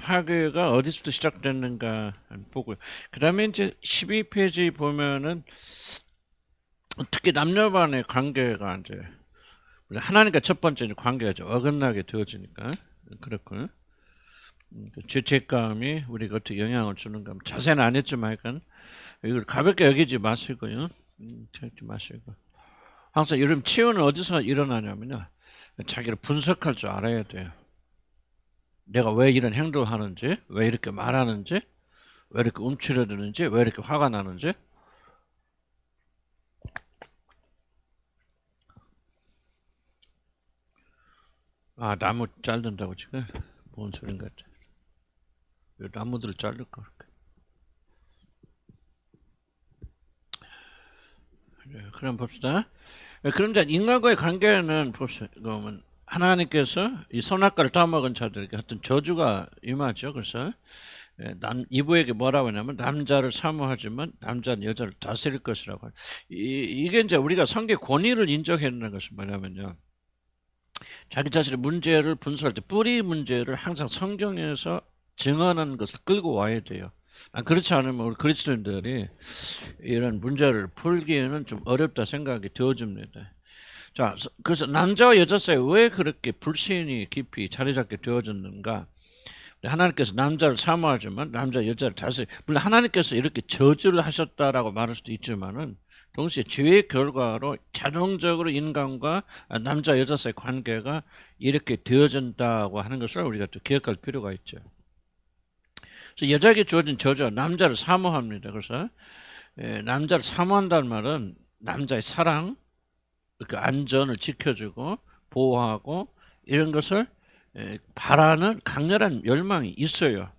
파괴가 어디서부터 시작됐는가 보고요. 그 다음에 이제 12페이지 보면은 특히 남녀 간의 관계가 이제 하나님과 첫 번째 관계가 좀 어긋나게 되어지니까 그렇고 죄책감이 우리가 어떻게 영향을 주는가 자세는 안 했지만 약간 이걸 가볍게 여기지 마시고요. 여기지 마시고 항상 이런 치유는 어디서 일어나냐면요. 자기를 분석할 줄 알아야 돼요. 내가 왜 이런 행동을 하는지, 왜 이렇게 말하는지, 왜 이렇게 움츠러드는지, 왜 이렇게 화가 나는지. 아, 나무 자른다고 지금? 뭔 소린가? 나무들을 자를 거. 그럼 봅시다. 그런데 인간과의 관계는 봅시다. 그러면 하나님께서 이 선악과를 따먹은 자들에게 하여튼 저주가 임하죠. 그래서 이브에게 뭐라고 하냐면 남자를 사모하지만 남자는 여자를 다스릴 것이라고. 이게 이제 우리가 성경 권위를 인정했는 것은 뭐냐면요. 자기 자신의 문제를 분석할 때 뿌리 문제를 항상 성경에서 증언하는 것을 끌고 와야 돼요. 그렇지 않으면 우리 그리스도인들이 이런 문제를 풀기에는 좀 어렵다 생각이 되어집니다. 자, 그래서 남자와 여자 사이에 왜 그렇게 불신이 깊이 자리 잡게 되어졌는가? 하나님께서 남자를 사모하지만 남자 여자를 다스리. 물론 하나님께서 이렇게 저주를 하셨다라고 말할 수도 있지만은 동시에 죄의 결과로 자동적으로 인간과 남자 여자 사이 관계가 이렇게 되어진다고 하는 것을 우리가 또 기억할 필요가 있죠. 그래서 여자에게 주어진 저주가 남자를 사모합니다. 그래서 남자를 사모한다는 말은 남자의 사랑, 그 안전을 지켜주고 보호하고 이런 것을 바라는 강렬한 열망이 있어요.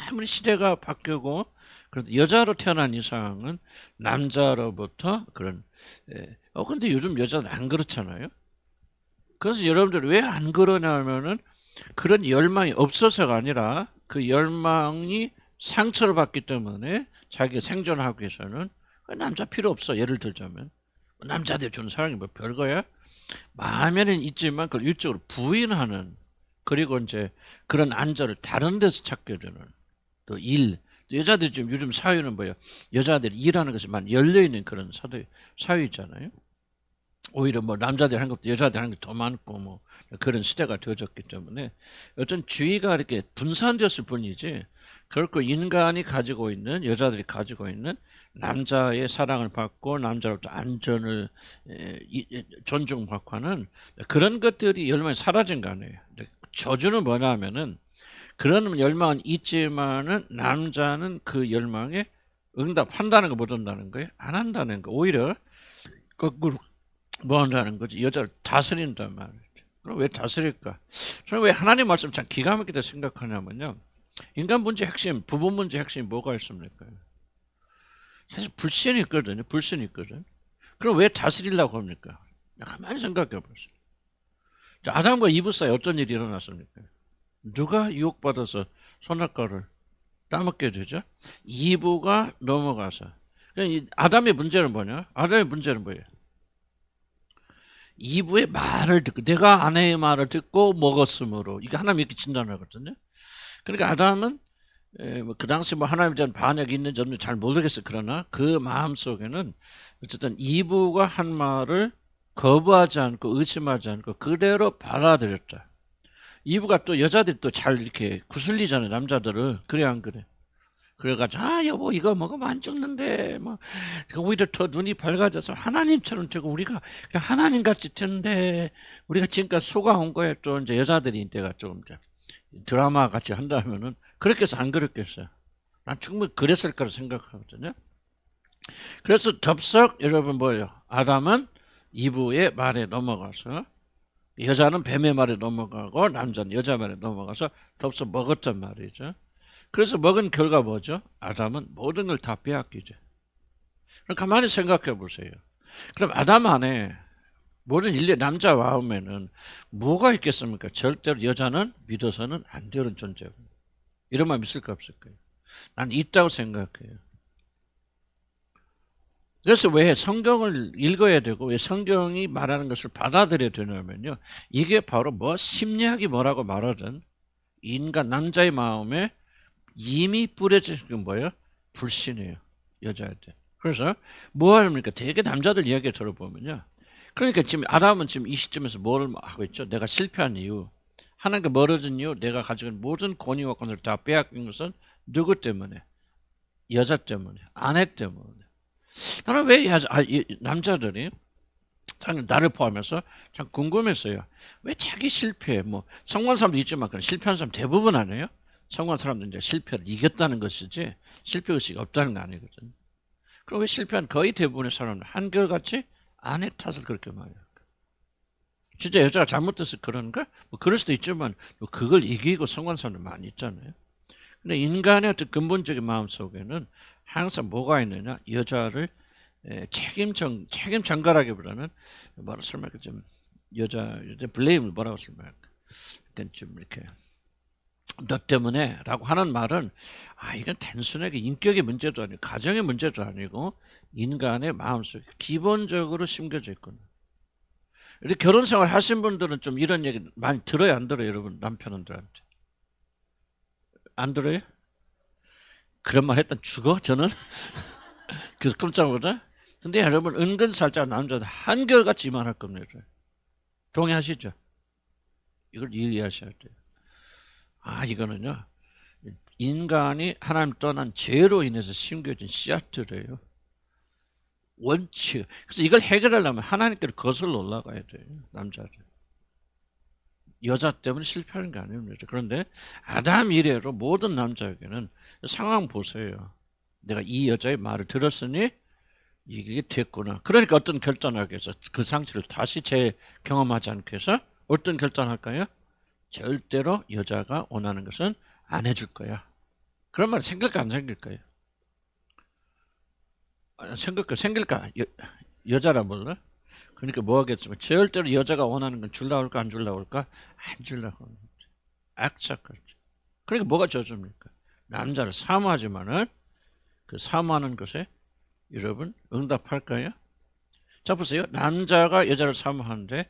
아무리 시대가 바뀌고 그래도 여자로 태어난 이상은 남자로부터 그런 근데 요즘 여자는 안 그렇잖아요. 그래서 여러분들 왜 안 그러냐면은 그런 열망이 없어서가 아니라 그 열망이 상처를 받기 때문에 자기가 생존하기 위해서는 남자 필요 없어. 예를 들자면 남자들 주는 사랑이 뭐 별거야? 마음에는 있지만 그걸 일적으로 부인하는 그리고 이제 그런 안전을 다른 데서 찾게 되는 또 일. 여자들이 지금 요즘 사회는 뭐예요? 여자들이 일하는 것이 많이 열려있는 그런 사회잖아요. 오히려 뭐 남자들이 하는 것도 여자들이 하는 게 더 많고 뭐 그런 시대가 되어졌기 때문에 어떤 주의가 이렇게 분산되었을 뿐이지 결코 인간이 가지고 있는 여자들이 가지고 있는 남자의 사랑을 받고 남자로부터 안전을 존중받고 하는 그런 것들이 열망이 사라진 거 아니에요. 저주는 뭐냐 하면은 그런 열망은 있지만은 남자는 그 열망에 응답한다는 거 못 한다는 거예요. 안 한다는 거. 오히려 거꾸로 뭐 한다는 거지. 여자를 다스린단 말이에요. 그럼 왜 다스릴까? 저는 왜 하나님 말씀 참 기가 막히다 생각하냐면요. 인간 문제 핵심, 부부 문제 핵심이 뭐가 있습니까? 사실 불신이 있거든요. 불신이 있거든. 그럼 왜 다스리려고 합니까? 가만히 생각해 보세요. 아담과 이브 사이에 어떤 일이 일어났습니까? 누가 유혹받아서 선악과를 따먹게 되죠? 이브가 넘어가서. 아담의 문제는 뭐냐? 아담의 문제는 뭐예요? 이브의 말을 듣고 내가 아내의 말을 듣고 먹었으므로 이게 하나님 이렇게 진단하거든요. 그러니까 아담은 그 당시 뭐 하나님에 대한 반역이 있는지 없는지 잘 모르겠어요. 그러나 그 마음 속에는 어쨌든 이브가 한 말을 거부하지 않고 의심하지 않고 그대로 받아들였다. 이브가 또 여자들이 또 잘 이렇게 구슬리잖아요. 남자들을. 그래 안 그래? 그래가지고 여보 이거 먹으면 안 죽는데 뭐 오히려 더 눈이 밝아져서 하나님처럼 되고 우리가 그냥 하나님 같이 텐데 우리가 지금까지 속아온 거에 또 이제 여자들이 이때가 좀 이제 드라마 같이 한다면은 그렇게 해서 안 그랬겠어요. 난 충분히 그랬을 거라 생각하거든요. 그래서 덥석 여러분 뭐예요? 아담은 이브의 말에 넘어가서 여자는 뱀의 말에 넘어가고 남자는 여자 말에 넘어가서 덥석 먹었단 말이죠. 그래서 먹은 결과 뭐죠? 아담은 모든 걸 다 빼앗기죠. 그럼 가만히 생각해 보세요. 그럼 아담 안에 모든 인류의 남자 마음에는 뭐가 있겠습니까? 절대로 여자는 믿어서는 안 되는 존재고. 이런 마음 있을까 없을까요? 난 있다고 생각해요. 그래서 왜 성경을 읽어야 되고 왜 성경이 말하는 것을 받아들여야 되냐면요. 이게 바로 뭐 심리학이 뭐라고 말하든 인간 남자의 마음에 이미 뿌려진 게 뭐예요? 불신이에요. 여자한테. 그래서 뭐 합니까? 되게 남자들 이야기 들어보면요. 그러니까 지금 아담은 지금 이 시점에서 뭘 하고 있죠? 내가 실패한 이유, 하나님과 멀어진 이유, 내가 가지고 있는 모든 권위와 권한을 다 빼앗긴 것은 누구 때문에? 여자 때문에, 아내 때문에. 나는 왜 남자들이 나를 포함해서 참 궁금했어요. 왜 자기 실패, 뭐 성공한 사람도 있지만 그런 실패한 사람 대부분 아니에요? 성공한 사람들은 이제 실패를 이겼다는 것이지 실패의식이 없다는 거 아니거든요. 그럼 왜 실패한 거의 대부분의 사람은 한결같이 아내 탓을 그렇게 많이 할까? 진짜 여자가 잘못해서 그런가? 뭐 그럴 수도 있지만 그걸 이기고 성공한 사람들 많이 있잖아요. 근데 인간의 어떤 근본적인 마음 속에는 항상 뭐가 있느냐? 여자를 책임 전가라기보다는 뭐라 설명할까 좀 여자 블레임을 뭐라고 설명할까? 그러니까 좀 이렇게 너 때문에라고 하는 말은 이건 단순하게 인격의 문제도 아니고 가정의 문제도 아니고 인간의 마음속에 기본적으로 심겨져 있구나. 이렇게 결혼 생활 하신 분들은 좀 이런 얘기 많이 들어요, 안 들어요, 여러분 남편들한테? 안 들어요? 그런 말 했다 죽어 저는. 그래서 깜짝 놀라. 근데 여러분 은근살짝 남자들 한결같이 이만할 겁니다. 동의하시죠? 이걸 이해하셔야 돼요. 이거는요 인간이 하나님 떠난 죄로 인해서 심겨진 씨앗들이에요. 원칙. 그래서 이걸 해결하려면 하나님께로 거슬러 올라가야 돼요. 남자들. 여자 때문에 실패하는 게 아닙니다. 그런데 아담 이래로 모든 남자에게는 상황 보세요. 내가 이 여자의 말을 들었으니 이게 됐구나. 그러니까 어떤 결단을 하기 위해서 그 상처를 다시 재경험하지 않기 위해서 어떤 결단을 할까요? 절대로 여자가 원하는 것은 안 해줄 거야. 그런 말 생길까 안 생길까요? 생길까? 여자라 몰라? 그러니까 뭐 하겠지만 절대로 여자가 원하는 건 줄라고 할까 안 줄라고 할까? 안 줄라고 합니다. 악착같이. 그러니까 뭐가 저줍니까? 남자를 사모하지만은 그 사모하는 것에 여러분 응답할까요? 자 보세요. 남자가 여자를 사모하는데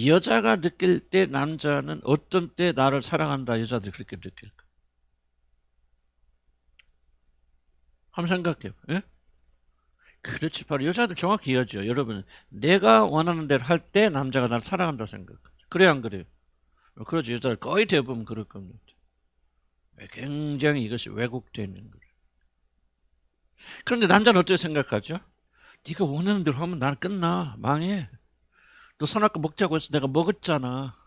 여자가 느낄 때 남자는 어떤 때 나를 사랑한다 여자들이 그렇게 느낄까? 한번 생각해요. 예? 그렇지 바로 여자들 정확히 이해하죠. 여러분 내가 원하는 대로 할 때 남자가 나를 사랑한다 생각하죠. 그래요 안 그래요? 그렇지 여자들 거의 대부분 그럴 겁니다. 굉장히 이것이 왜곡되어 있는 거예요. 그런데 남자는 어떻게 생각하죠? 네가 원하는 대로 하면 나는 끝나. 망해. 너 선악과 먹자고 해서 내가 먹었잖아.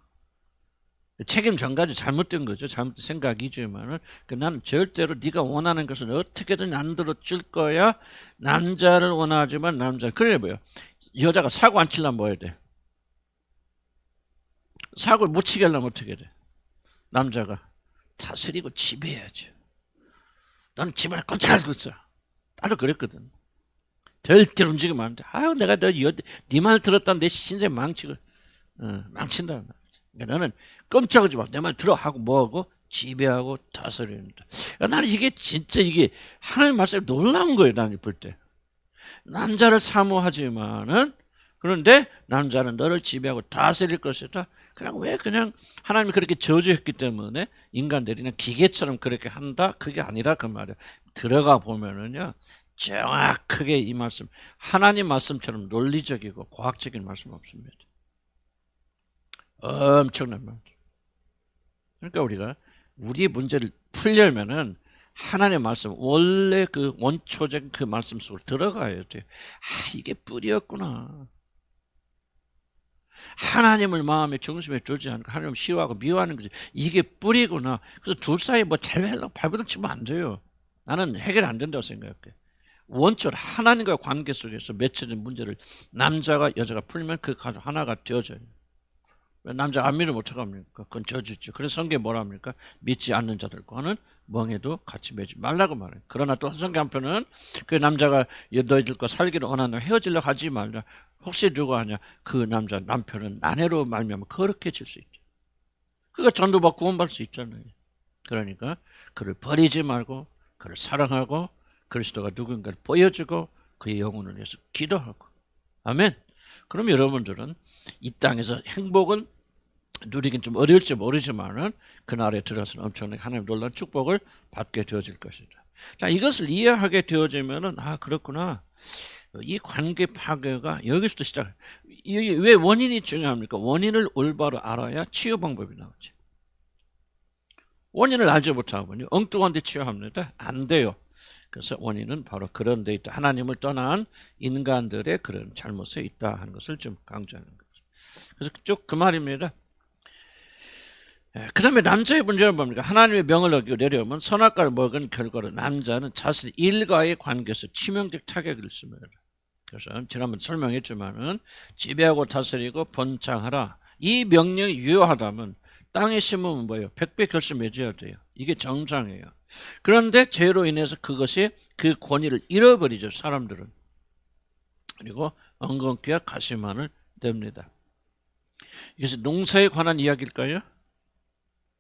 책임 전가지 잘못된 거죠. 잘못된 생각이지만은 나는 절대로 네가 원하는 것은 어떻게든 안 들어줄 거야. 남자를 원하지만 남자 그래 뭐요? 여자가 사고 안 치려면 뭐 해야 돼? 사고를 못 치게 하려면 어떻게 돼? 남자가 다스리고 지배해야죠. 나는 집안에 꼼짝하고 있어. 나도 그랬거든. 절대로 움직이면 안 돼. 내가 네 말 들었다 내 신생 망친다. 그러니까 너는 꼼짝하지 마. 내 말 들어 하고 뭐하고 지배하고 다스린다. 나는 이게 진짜 이게 하나님 말씀이 놀라운 거예요. 나는 볼 때. 남자를 사모하지만은 그런데 남자는 너를 지배하고 다스릴 것이다. 그냥 하나님이 그렇게 저주했기 때문에 인간들이 그냥 기계처럼 그렇게 한다. 그게 아니라 그 말이야. 들어가 보면은요. 정확하게 이 말씀 하나님 말씀처럼 논리적이고 과학적인 말씀 없습니다. 엄청난 말. 그러니까 우리가 우리 문제를 풀려면은 하나님의 말씀 원래 그 원초적인 그 말씀 속으로 들어가야 돼. 이게 뿌리였구나. 하나님을 마음의 중심에 두지 않고 하나님을 싫어하고 미워하는 거지. 이게 뿌리구나. 그래서 둘 사이에 뭐 잘 발버둥 치면 안 돼요. 나는 해결 안 된다고 생각해. 원천 하나님과 관계 속에서 맺혀진 문제를 남자가 여자가 풀면 그 가족 하나가 되어져요. 남자가 안 믿으면 어떡합니까? 그건 저주죠. 그래서 성경에 뭐라 합니까? 믿지 않는 자들과는 멍에도 같이 매지 말라고 말해요. 그러나 또 성경 한편은 그 남자가 너희들과 살기를 원하는 헤어지려고 하지 말라. 혹시 누가 하냐? 그 남편은 아내로 말미암아 거룩해질 수 있죠. 그가 전도받고 구원받을 수 있잖아요. 그러니까 그를 버리지 말고 그를 사랑하고 그리스도가 누군가를 보여주고 그의 영혼을 위해서 기도하고 아멘. 그럼 여러분들은 이 땅에서 행복은 누리긴 좀 어려울지 모르지만은 그날에 들어서는 엄청나게 하나님 놀라운 축복을 받게 되어질 것이다. 자, 이것을 이해하게 되어지면은 그렇구나. 이 관계 파괴가 여기서부터 시작. 이게 왜 원인이 중요합니까? 원인을 올바로 알아야 치유 방법이 나오지. 원인을 알지 못하면요, 엉뚱한 데 치유합니다. 안 돼요. 그래서 원인은 바로 그런 데 있다. 하나님을 떠난 인간들의 그런 잘못에 있다 하는 것을 좀 강조하는 거죠. 그래서 쭉 그 말입니다. 그 다음에 남자의 문제는 뭡니까? 하나님의 명을 어기고 내려오면 선악과를 먹은 결과로 남자는 자신의 일과의 관계에서 치명적 타격을 입습니다. 그래서 지난번 설명했지만은 지배하고 다스리고 번창하라. 이 명령이 유효하다면 땅에 심으면 뭐예요? 100배 결실 맺어야 돼요. 이게 정상이에요. 그런데 죄로 인해서 그것이 그 권위를 잃어버리죠, 사람들은. 그리고 엉겅퀴와 가시만을 냅니다. 이것이 농사에 관한 이야기일까요?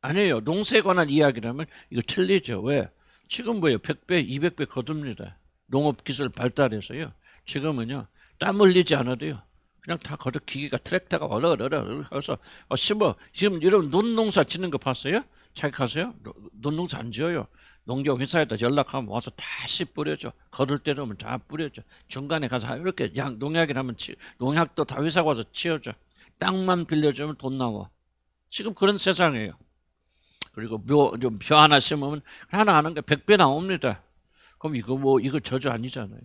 아니에요. 농사에 관한 이야기라면 이거 틀리죠. 왜? 지금 뭐예요? 100배, 200배 거둡니다. 농업기술 발달해서요. 지금은요, 땀 흘리지 않아도요. 그냥 다 거둬 기계가 트랙터가 얼얼얼얼 해서 심어. 지금 여러분 논농사 짓는 거 봤어요? 자기 가세요? 논농사 안 지어요. 농경회사에다 연락하면 와서 다시 뿌려줘. 거둘 때는 오면 다 뿌려줘. 중간에 가서 이렇게 농약이라면 농약도 다 회사가 와서 치워줘. 땅만 빌려주면 돈 나와. 지금 그런 세상이에요. 그리고 벼 하나 심으면 하나 하는 게 100배 나옵니다. 그럼 이거 저주 아니잖아요.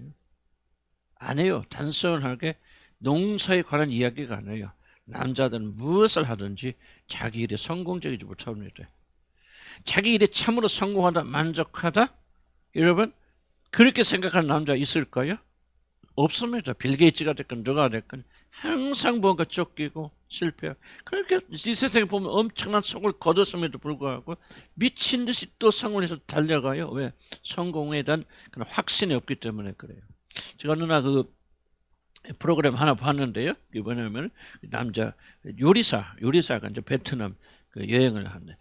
안 해요. 단순하게 농사에 관한 이야기가 아니에요. 남자들은 무엇을 하든지 자기 일에 성공적이지 못합니다. 자기 일에 참으로 성공하다, 만족하다? 여러분, 그렇게 생각하는 남자 있을까요? 없습니다. 빌 게이츠가 됐건 누가 됐건 항상 뭔가 쫓기고 실패하고. 그렇게 이 세상에 보면 엄청난 성을 거뒀음에도 불구하고 미친 듯이 또 성공을 해서 달려가요. 왜? 성공에 대한 그런 확신이 없기 때문에 그래요. 제가 어느 날 그 프로그램 하나 봤는데요. 이게 뭐냐면 남자 요리사가 이제 베트남 그 여행을 하는데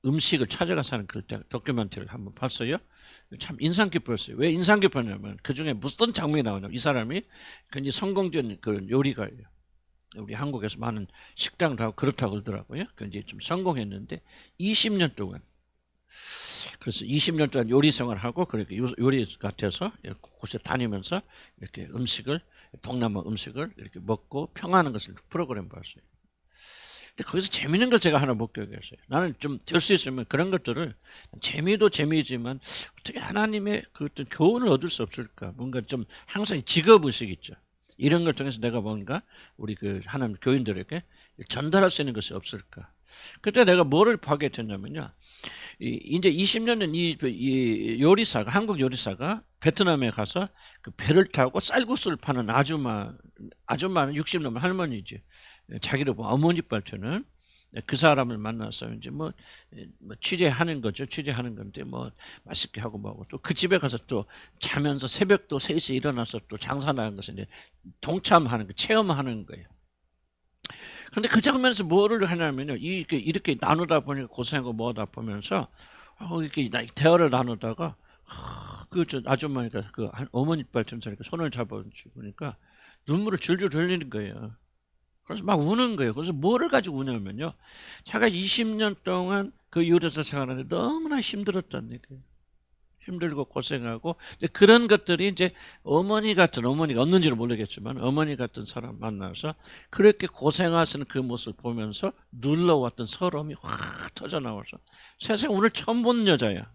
음식을 찾아가서 하는 그 다큐멘터리를 한번 봤어요. 참 인상 깊었어요. 왜 인상 깊었냐면 그 중에 무슨 장면이 나오냐면 이 사람이 굉장히 성공적인 그런 요리가예요. 우리 한국에서 많은 식당을 하고 그렇다고 그러더라고요. 굉장히 좀 성공했는데 20년 동안 그래서 20년 동안 요리 생활을 하고 그렇게 요리 같아서 곳에 다니면서 이렇게 동남아 음식을 이렇게 먹고 평하는 것을 프로그램 봤어요. 근데 거기서 재미있는 걸 제가 하나 목격했어요. 나는 좀 될 수 있으면 그런 것들을 재미도 재미지만 어떻게 하나님의 그 어떤 교훈을 얻을 수 없을까? 뭔가 좀 항상 직업의식 있죠. 이런 걸 통해서 내가 뭔가 우리 그 하나님 교인들에게 전달할 수 있는 것이 없을까? 그때 내가 뭐를 하게 됐냐면요. 이제 20년 전 이 요리사가, 한국 요리사가 베트남에 가서 그 배를 타고 쌀국수를 파는 아줌마는 60 넘은 할머니지. 자기를 보면 어머니 뻘쳐는 그 사람을 만나서 이제 뭐 취재하는 거죠. 취재하는 건데 뭐 맛있게 하고 뭐하고 또 그 집에 가서 또 자면서 새벽도 3시에 일어나서 또 장사하는 것을 이제 동참하는 거, 체험하는 거예요. 그런데 그 장면에서 뭐를 하냐면요. 이렇게 나누다 보니까 고생하고 뭐하다 보면서 이렇게 대화를 나누다가 아줌마니까 어머니 뻘쳐니까 손을 잡아주니까 눈물을 줄줄 흘리는 거예요. 그래서 막 우는 거예요. 그래서 뭐를 가지고 우냐면요. 자기가 20년 동안 그 요리사 생활하는데 너무나 힘들었다는 얘기예요. 힘들고 고생하고. 근데 그런 것들이 이제 어머니가 없는지는 모르겠지만 어머니 같은 사람 만나서 그렇게 고생하시는 그 모습을 보면서 눌러왔던 서러움이 확 터져나와서 세상에 오늘 처음 본 여자야.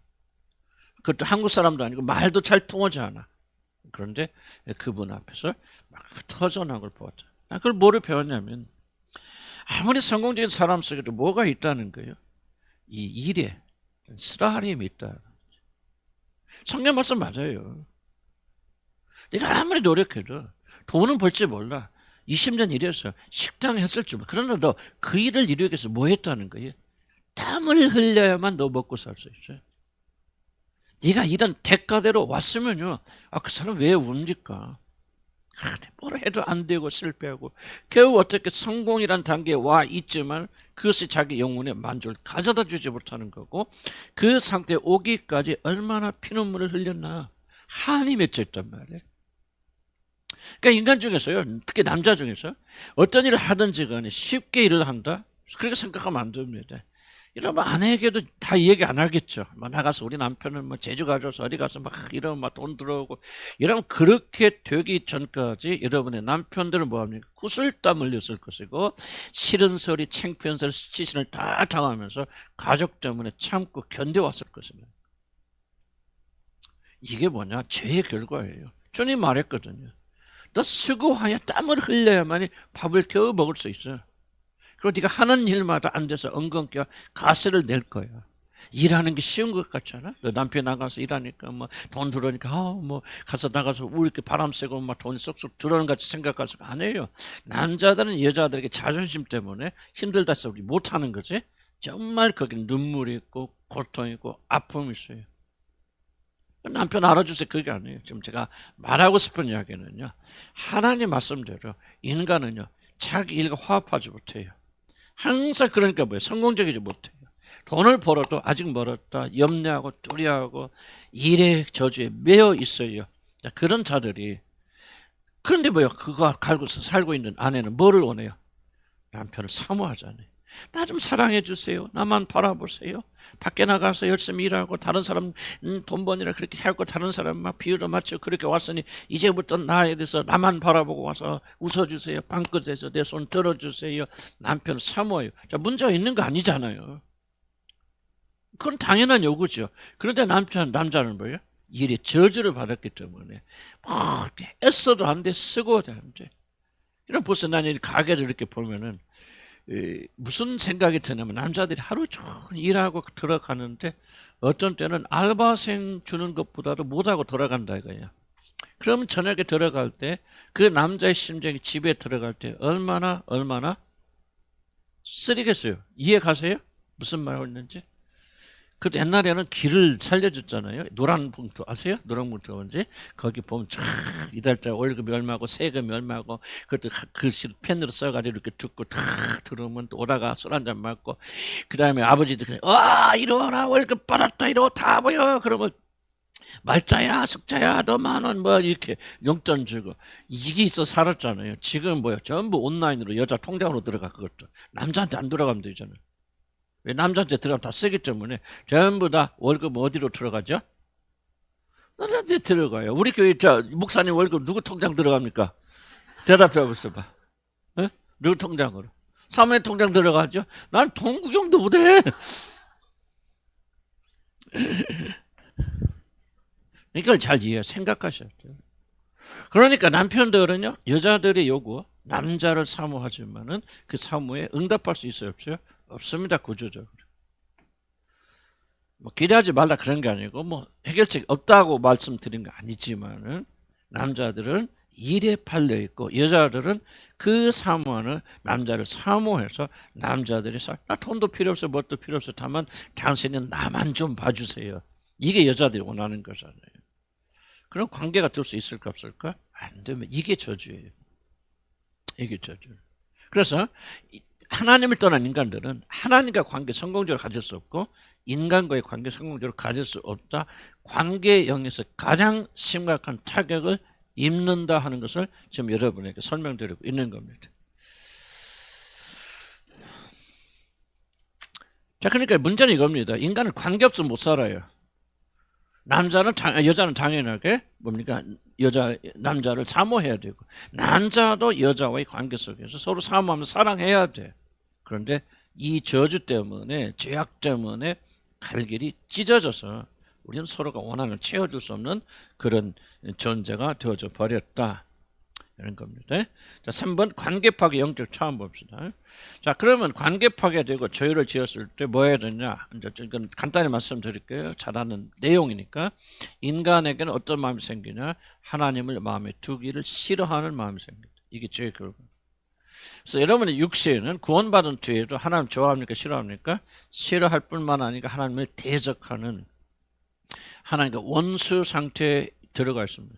그것도 한국 사람도 아니고 말도 잘 통하지 않아. 그런데 그분 앞에서 막 터져나온 걸 보았다. 그걸 뭐를 배웠냐면 아무리 성공적인 사람 속에도 뭐가 있다는 거예요. 이 일에 쓰라림이 있다. 성경 말씀 맞아요. 내가 아무리 노력해도 돈은 벌지 몰라. 20년 일해서 식당 했을지 몰라. 그러나 너 그 일을 이루기 위해서 뭐 했다는 거예요. 땀을 흘려야만 너 먹고 살 수 있어요. 네가 이런 대가대로 왔으면요. 그 사람 왜 웁니까? 뭘 해도 안 되고 실패하고 겨우 어떻게 성공이란 단계에 와 있지만 그것이 자기 영혼의 만족을 가져다 주지 못하는 거고 그 상태에 오기까지 얼마나 피눈물을 흘렸나 한이 맺혀 있단 말이에요. 그러니까 인간 중에서요, 특히 남자 중에서 어떤 일을 하든지 간에 쉽게 일을 한다? 그렇게 생각하면 안 됩니다. 이러면 아내에게도 다 얘기 안 하겠죠. 뭐 나가서 우리 남편은 뭐 제주 가져서 어디 가서 막 이러면 막 돈 들어오고 이러면 그렇게 되기 전까지 여러분의 남편들은 뭐합니까? 구슬땀 흘렸을 것이고 싫은 소리, 창피한 소리, 수치심을 다 당하면서 가족 때문에 참고 견뎌왔을 것입니다. 이게 뭐냐? 죄의 결과예요. 주님 말했거든요. 너 수고하여 땀을 흘려야만이 밥을 겨우 먹을 수 있어요. 그리고 네가 하는 일마다 앉아서 엉겅퀴 가세를 낼 거야. 일하는 게 쉬운 것 같잖아. 남편 나가서 일하니까 뭐 돈 들어오니까 뭐 가서 나가서 이렇게 바람 쐬고 막 돈 쏙쏙 들어오는 같이 생각하지 안 해요. 남자들은 여자들에게 자존심 때문에 힘들다 해서 우리 못하는 거지. 정말 거기 눈물이 있고 고통이 있고 아픔이 있어요. 남편 알아주세요. 그게 아니에요. 지금 제가 말하고 싶은 이야기는요. 하나님 말씀대로 인간은요. 자기 일과 화합하지 못해요. 항상 그러니까 뭐예요? 성공적이지 못해요. 돈을 벌어도 아직 멀었다. 염려하고 두려워하고 일의 저주에 매여 있어요. 그런 자들이 그런데 뭐요? 그거 갈고서 살고 있는 아내는 뭐를 원해요? 남편을 사모하잖아요. 나 좀 사랑해 주세요. 나만 바라보세요. 밖에 나가서 열심히 일하고 다른 사람 돈 버니라 그렇게 하고 다른 사람 막 비유도 맞추고 그렇게 왔으니 이제부터 나에 대해서 나만 바라보고 와서 웃어주세요. 방긋해서 내 손 들어주세요. 남편 사모해요. 자, 문제가 있는 거 아니잖아요. 그건 당연한 요구죠. 그런데 남자는 뭐예요? 일에 저주를 받았기 때문에 막 애써도 안 돼, 쓰고도 안 돼. 이런 벌써 난 이 가게를 이렇게 보면은 무슨 생각이 드냐면 남자들이 하루 종일 일하고 들어가는데 어떤 때는 알바생 주는 것보다도 못하고 돌아간다 이거야. 그러면 저녁에 들어갈 때 그 남자의 심정이 집에 들어갈 때 얼마나 쓰리겠어요. 이해 가세요? 무슨 말 하고 있는지? 그 옛날에는 길을 살려줬잖아요. 노란 봉투 아세요? 노란 봉투가 뭔지? 거기 보면 쫙 이달달 월급이 얼마고 세금이 얼마고 그것도 글씨로 펜으로 써가지고 이렇게 듣고 다 들으면 또 오다가 술 한잔 맞고 그 다음에 아버지들 이리 와라 월급 받았다 이러고 다 보여. 그러면 말자야 숙자야 너 10,000원 뭐 이렇게 용돈 주고 이게 있어 살았잖아요. 지금 뭐야 전부 온라인으로 여자 통장으로 들어가. 그것도 남자한테 안 들어가면 되잖아요. 왜 남자한테 들어가면 다 쓰기 때문에 전부 다 월급 어디로 들어가죠? 남자한테 들어가요. 우리 교회 목사님 월급 누구 통장 들어갑니까? 대답해 보세요. 어? 누구 통장으로? 사모님 통장 들어가죠? 난 돈 구경도 못해. 이걸 잘 생각하셔야 돼요. 그러니까 남편들은요, 여자들의 요구, 남자를 사모하지만은 그 사모에 응답할 수 있어요, 없어요? 없습니다, 구조적으로. 뭐 기대하지 말라 그런 게 아니고 뭐 해결책이 없다고 말씀드린 거 아니지만은 남자들은 일에 팔려 있고 여자들은 그 사모하는 남자를 사모해서 남자들이 나 돈도 필요 없어, 뭣도 필요 없어, 다만 당신은 나만 좀 봐주세요. 이게 여자들이 원하는 거잖아요. 그럼 관계가 될 수 있을까 없을까? 안 되면 이게 저주예요. 이게 저주. 그래서 하나님을 떠난 인간들은 하나님과 관계 성공적으로 가질 수 없고 인간과의 관계 성공적으로 가질 수 없다. 관계 영역에서 가장 심각한 타격을 입는다 하는 것을 지금 여러분에게 설명드리고 있는 겁니다. 자, 그러니까 문제는 이겁니다. 인간은 관계 없으면 못 살아요. 여자는 당연하게 뭡니까? 남자를 사모해야 되고 남자도 여자와의 관계 속에서 서로 사모하면서 사랑해야 돼. 그런데 이 저주 때문에 죄악 때문에 갈길이 찢어져서 우리는 서로가 원한을 채워줄 수 없는 그런 존재가 되어져 버렸다. 이런 겁니다. 자, 3번 관계 파괴 영적 차원 봅시다. 자, 그러면 관계 파괴되고 저유를 지었을 때 뭐 해야 되냐? 이제 이건 간단히 말씀드릴게요. 잘 아는 내용이니까. 인간에게는 어떤 마음이 생기냐? 하나님을 마음에 두기를 싫어하는 마음이 생깁니다. 이게 죄의 결과. 그래서 여러분의 육신은 구원받은 뒤에도 하나님 좋아합니까? 싫어합니까? 싫어할 뿐만 아니라 하나님을 대적하는 하나님과 원수 상태에 들어가 있습니다.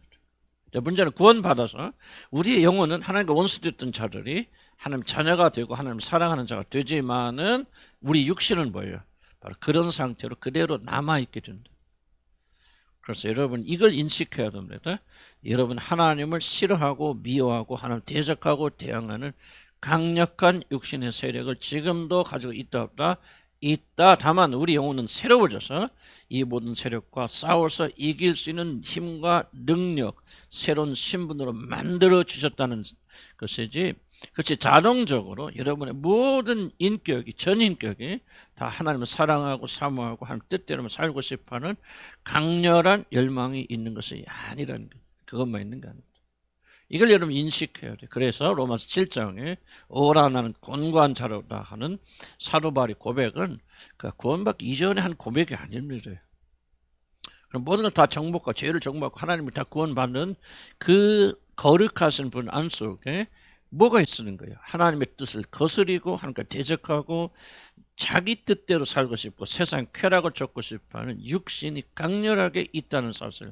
문제는 구원받아서 우리의 영혼은 하나님과 원수됐던 자들이 하나님 자녀가 되고 하나님을 사랑하는 자가 되지만은 우리 육신은 뭐예요? 바로 그런 상태로 그대로 남아있게 된다. 그래서 여러분 이걸 인식해야 됩니다. 여러분 하나님을 싫어하고 미워하고 하나님 대적하고 대항하는 강력한 육신의 세력을 지금도 가지고 있다 없다? 있다. 다만 우리 영혼은 새로워져서 이 모든 세력과 싸워서 이길 수 있는 힘과 능력, 새로운 신분으로 만들어 주셨다는 것이지, 그렇지 자동적으로 여러분의 모든 인격이, 전인격이 다 하나님을 사랑하고 사모하고 하나님 뜻대로 살고 싶어하는 강렬한 열망이 있는 것이 아니라는 것. 그것만 있는 거 아닙니다. 이걸 여러분 인식해야 돼. 그래서 로마서 7장에 오라 나는 권고한 자로다 하는 사도 바울의 고백은 그 구원받기 이전에 한 고백이 아닙니다. 그럼 모든 걸 다 정복하고 죄를 정복하고 하나님을 다 구원받는 그 거룩하신 분 안속에 뭐가 있는 거예요? 하나님의 뜻을 거스리고 하나님과 대적하고 자기 뜻대로 살고 싶고 세상 쾌락을 쫓고 싶어하는 육신이 강렬하게 있다는 사실,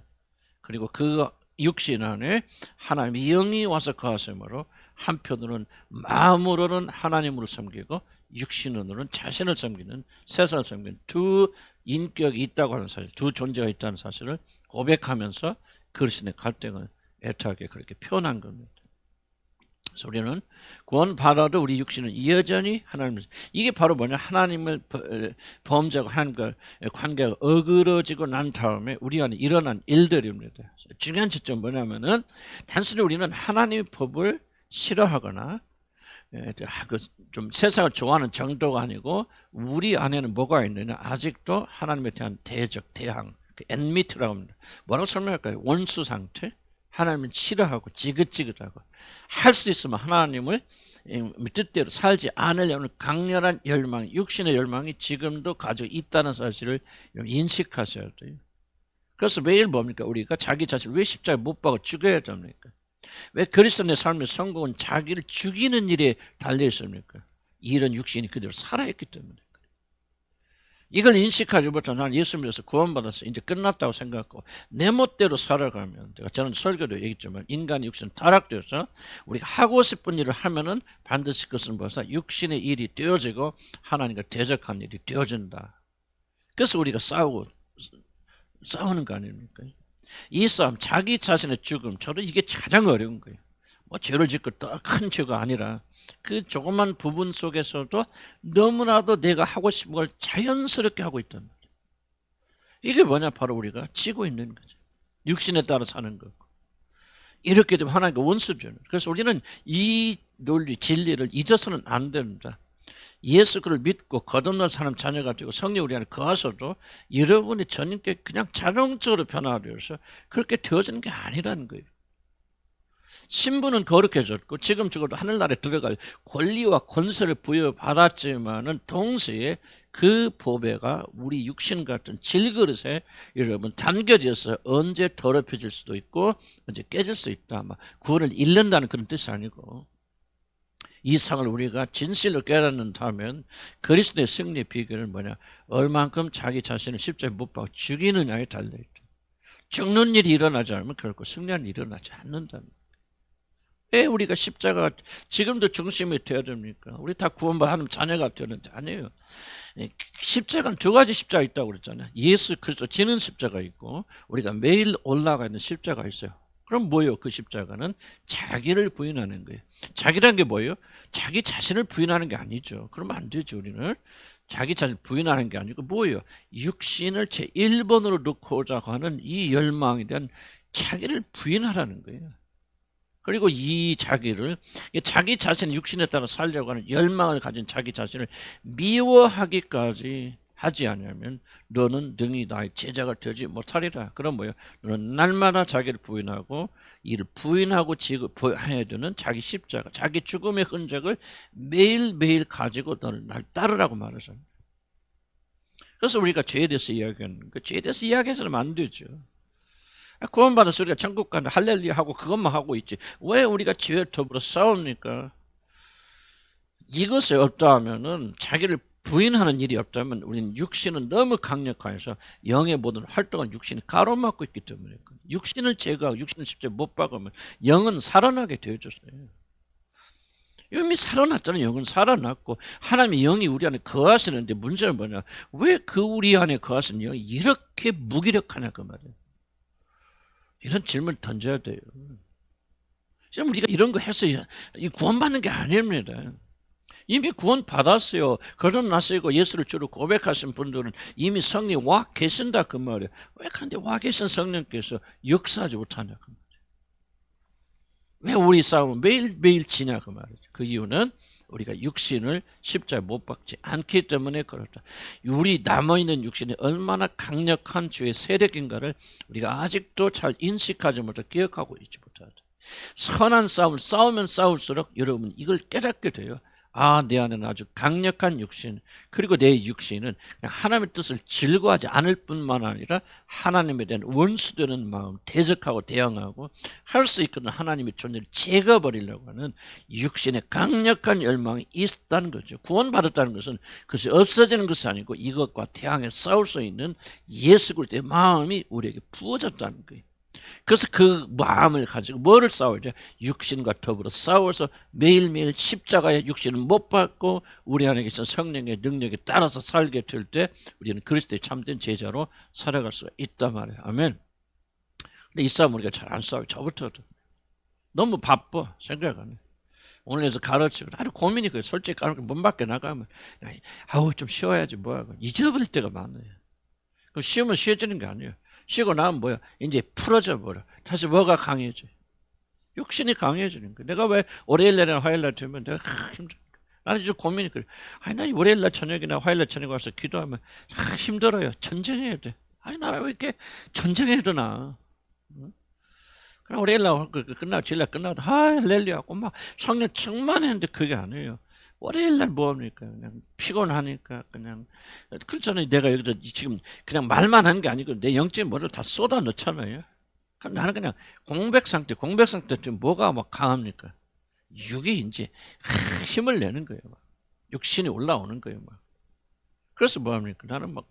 그리고 그 육신 안에 하나님의 영이 와서 거하심으로 한편으로는 마음으로는 하나님으로 섬기고 육신으로는 자신을 섬기는, 세상을 섬기는 두 인격이 있다고 하는 사실, 두 존재가 있다는 사실을 고백하면서 그리스도의 갈등을 애타게 그렇게 표현한 겁니다. 그래서 우리는 구원받아도 우리 육신은 여전히 하나님을, 이게 바로 뭐냐, 하나님을 범죄하고 하나님과 관계가 어그러지고 난 다음에 우리 안에 일어난 일들입니다. 중요한 지점은 뭐냐면은 단순히 우리는 하나님의 법을 싫어하거나 좀 세상을 좋아하는 정도가 아니고 우리 안에는 뭐가 있느냐, 아직도 하나님에 대한 대적, 대항, 엔미트라고 합니다. 뭐라고 설명할까요? 원수 상태. 하나님을 싫어하고 지긋지긋하고 할 수 있으면 하나님을 뜻대로 살지 않으려는 강렬한 열망, 육신의 열망이 지금도 가지고 있다는 사실을 인식하셔야 돼요. 그래서 매일 뭡니까? 우리가 자기 자신을 왜 십자가에 못 박아 죽여야 됩니까? 왜 그리스도의 삶의 성공은 자기를 죽이는 일에 달려 있습니까? 이런 육신이 그대로 살아있기 때문에. 이걸 인식하지 못한 나는 예수 믿어서 구원받아서 이제 끝났다고 생각하고 내 멋대로 살아가면, 저는 설교도 얘기했지만 인간의 육신은 타락되어서 우리가 하고 싶은 일을 하면은 반드시 그것은 벌써 육신의 일이 되어지고 하나님과 대적한 일이 되어진다. 그래서 우리가 싸우는 거 아닙니까? 이 싸움, 자기 자신의 죽음, 저도 이게 가장 어려운 거예요. 뭐 죄를 짓고 더 큰 죄가 아니라 그 조그만 부분 속에서도 너무나도 내가 하고 싶은 걸 자연스럽게 하고 있단 말이에요. 이게 뭐냐, 바로 우리가 지고 있는 거죠. 육신에 따라 사는 거고. 이렇게 되면 하나님과 원수죠. 그래서 우리는 이 논리, 진리를 잊어서는 안 됩니다. 예수 그를 믿고 거듭난 사람 자녀가 되고 성령 우리 안에 거하셔도 여러분의 전인격이 그냥 자동적으로 변화되어서 그렇게 되어지는 게 아니라는 거예요. 신분은 거룩해졌고 지금 죽어도 하늘나라에 들어갈 권리와 권세를 부여받았지만은 동시에 그 보배가 우리 육신 같은 질그릇에 여러분 담겨져서 언제 더럽혀질 수도 있고 언제 깨질 수 있다. 구원을 잃는다는 그런 뜻이 아니고, 이 상을 우리가 진실로 깨닫는다면 그리스도의 승리의 비결은 뭐냐, 얼만큼 자기 자신을 십자가에 못 박아 죽이느냐에 달려있다. 죽는 일이 일어나지 않으면 결코 승리하는 일이 일어나지 않는답니다. 왜 우리가 십자가 지금도 중심이 되어야 됩니까? 우리 다 구원받아 하나님 자녀가 되는데 아니에요. 십자가는 두 가지 십자가 있다고 그랬잖아요. 예수 그리스도 지는 십자가 있고 우리가 매일 올라가 있는 십자가 있어요. 그럼 뭐예요? 그 십자가는 자기를 부인하는 거예요. 자기란 게 뭐예요? 자기 자신을 부인하는 게 아니죠. 그러면 안 되죠. 우리는 자기 자신을 부인하는 게 아니고 뭐예요? 육신을 제1번으로 놓고자 하는 이 열망에 대한 자기를 부인하라는 거예요. 그리고 이 자기를, 자기 자신의 육신에 따라 살려고 하는 열망을 가진 자기 자신을 미워하기까지 하지 않으면 너는 능히 나의 제자가 되지 못하리라. 그럼 뭐예요? 너는 날마다 자기를 부인하고 이를 부인하고 해야 되는 자기 십자가, 자기 죽음의 흔적을 매일매일 가지고 너는 날 따르라고 말하잖아요. 그래서 우리가 죄에 대해서 이야기하는 거, 죄에 대해서 이야기해서는 안 되죠. 구원받아서 우리가 천국 가는 할렐루야 하고 그것만 하고 있지 왜 우리가 죄와 더불어 싸웁니까? 이것이 없다 하면은, 자기를 부인하는 일이 없다면 우리는 육신은 너무 강력해서 영의 모든 활동을 육신이 가로막고 있기 때문에, 육신을 제거하고 육신을 십자가에 못 박으면 영은 살아나게 되어졌어요. 이미 살아났잖아요. 영은 살아났고 하나님의 영이 우리 안에 거하시는데 문제는 뭐냐, 왜 그 우리 안에 거하시는 영이 이렇게 무기력하냐 그 말이에요. 이런 질문을 던져야 돼요. 우리가 이런 거 해서 구원받는 게 아닙니다. 이미 구원 받았어요. 거듭났어요. 예수를 주로 고백하신 분들은 이미 성령 와 계신다 그 말이에요. 왜 그런데 와 계신 성령께서 역사하지 못하냐 그 말이에요. 왜 우리 싸움은 매일매일 지냐 그 말이죠. 그 이유는 우리가 육신을 십자가에 못 박지 않기 때문에 그렇다. 우리 남아있는 육신이 얼마나 강력한 주의 세력인가를 우리가 아직도 잘 인식하지 못하고 기억하고 있지 못하다. 선한 싸움을 싸우면 싸울수록 여러분 이걸 깨닫게 돼요. 아, 내 안에는 아주 강력한 육신, 그리고 내 육신은 그냥 하나님의 뜻을 즐거워하지 않을 뿐만 아니라 하나님에 대한 원수되는 마음, 대적하고 대항하고 할 수 있거든 하나님의 존재를 제거버리려고 하는 육신의 강력한 열망이 있다는 거죠. 구원받았다는 것은 그것이 없어지는 것이 아니고 이것과 대항해 싸울 수 있는 예수 그리스도의 마음이 우리에게 부어졌다는 거예요. 그래서 그 마음을 가지고 뭐를 싸워야 돼? 육신과 더불어 싸워서 매일매일 십자가의 육신을 못 받고 우리 안에 계신 성령의 능력에 따라서 살게 될 때 우리는 그리스도의 참된 제자로 살아갈 수가 있단 말이에요. 아멘. 근데 이 싸움 우리가 잘 안 싸워요. 저부터도. 너무 바빠. 생각 안 해. 오늘에서 가르치고 아주 고민이 그래요. 솔직히 문 밖에 나가면 아우 좀 쉬어야지 뭐하고 잊어버릴 때가 많아요. 그럼 쉬우면 쉬어지는 게 아니에요. 쉬고 나면 뭐야? 이제 풀어져 버려. 다시 뭐가 강해져? 육신이 강해지는 거야. 내가 왜 월요일날이나 화요일날 되면 내가 힘들어. 나는 이제 고민이 그래. 아니, 나 월요일날 저녁이나 화요일날 저녁 와서 기도하면 힘들어요. 전쟁해야 돼. 아니, 나는 왜 이렇게 전쟁해야 되나? 그냥 월요일날 끝나고 주일날 끝나고 할렐루야 하고 막 성령 충만했는데 그게 아니에요. 월요일날 뭐합니까? 그냥 피곤하니까 그냥 그렇잖아요. 내가 여기서 지금 그냥 말만 하는 게 아니고 내 영적인 뭐를 다 쏟아 넣잖아요. 그럼 나는 그냥 공백 상태 지금 뭐가 막 강합니까? 육이 이제 힘을 내는 거예요. 막. 육신이 올라오는 거예요. 막. 그래서 뭐합니까? 나는 막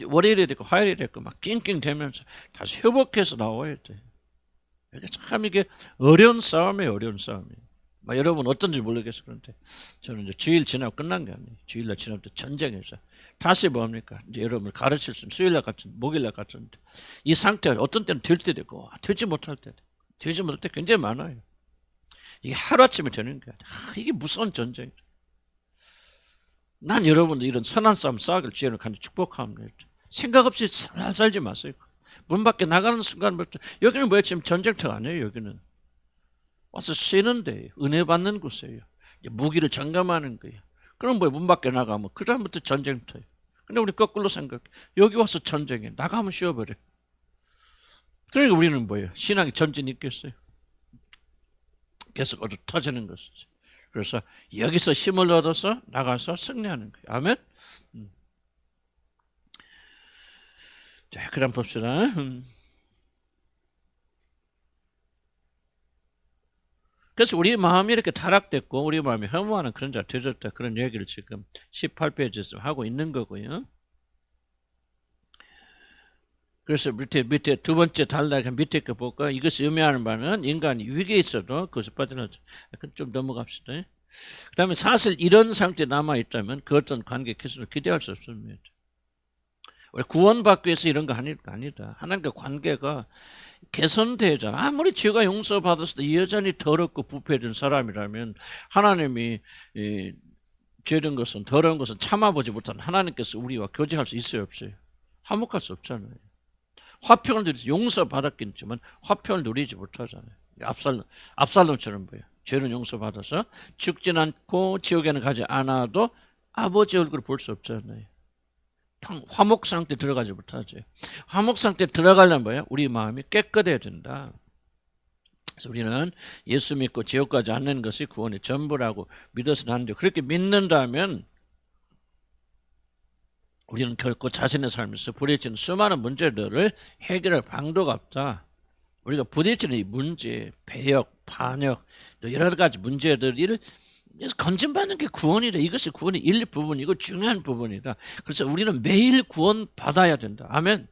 월요일에 됐고 화요일에 됐고 막 낑낑 대면서 다시 회복해서 나와야 돼. 참 이게 어려운 싸움이에요. 어려운 싸움이에요. 여러분 어떤지 모르겠어요. 그런데 저는 이제 주일 지나고 끝난 게 아니에요. 주일날 지나고 전쟁에서 다시 뭐합니까? 이제 여러분을 가르칠 수 있는 수요일날 같은 목요일날 같은데 이 상태가 어떤 때는 될 때 되고 되지 못할 때 굉장히 많아요. 이게 하루아침에 되는 게 아니라 이게 무서운 전쟁이죠. 난 여러분들 이런 선한 싸움 싸우길 주의를 간절히 축복합니다. 생각 없이 살지 마세요. 문 밖에 나가는 순간부터 여기는 뭐야? 지금 전쟁터가 아니에요. 여기는 와서 쉬는 데예요. 은혜 받는 곳이에요. 무기를 점검하는 거예요. 그럼 뭐야? 문 밖에 나가면 그 다음부터 전쟁터예요. 근데 우리 거꾸로 생각해. 여기 와서 전쟁해. 나가면 쉬어버려. 그러니까 우리는 뭐예요? 신앙이 전진이 있겠어요? 계속 어디 터지는 것이죠. 그래서 여기서 힘을 얻어서 나가서 승리하는 거예요. 아멘? 자, 그럼 봅시다. 그래서 우리 마음이 이렇게 타락됐고 우리 마음이 혐오하는 그런 자 되졌다. 그런 얘기를 지금 18페이지에서 하고 있는 거고요. 그래서 밑에 두 번째 단락 밑에 거 볼까? 이것이 의미하는 바는 인간이 위기에 있어도 그것을 빠져나오죠. 좀 넘어갑시다. 그 다음에 사실 이런 상태에 남아있다면 그 어떤 관계 개선을 기대할 수 없습니다. 구원받기 위해서 이런 거 아니다. 하나님과 관계가 개선되잖아. 아무리 죄가 용서받았어도 여전히 더럽고 부패된 사람이라면 하나님이 죄된 것은 더러운 것은 참아보지 못한 하나님께서 우리와 교제할 수 있어요 없어요? 화목할 수 없잖아요. 화평을 누리지 용서받았겠지만 화평을 누리지 못하잖아요. 압살롬처럼 뭐예요? 죄는 용서받아서 죽진 않고 지옥에는 가지 않아도 아버지 얼굴을 볼 수 없잖아요. 화목 상태 들어가지 못하죠. 화목 상태 들어가려면 뭐예요? 우리 마음이 깨끗해야 된다. 그래서 우리는 예수 믿고 지옥 가지 않는 것이 구원의 전부라고 믿어서 하는데 그렇게 믿는다면 우리는 결코 자신의 삶에서 부딪히는 수많은 문제들을 해결할 방도가 없다. 우리가 부딪히는 이 문제, 배역, 반역, 또 여러 가지 문제들을 건진받는 게 구원이다. 이것이 구원의 일부분이고 중요한 부분이다. 그래서 우리는 매일 구원받아야 된다. 아멘.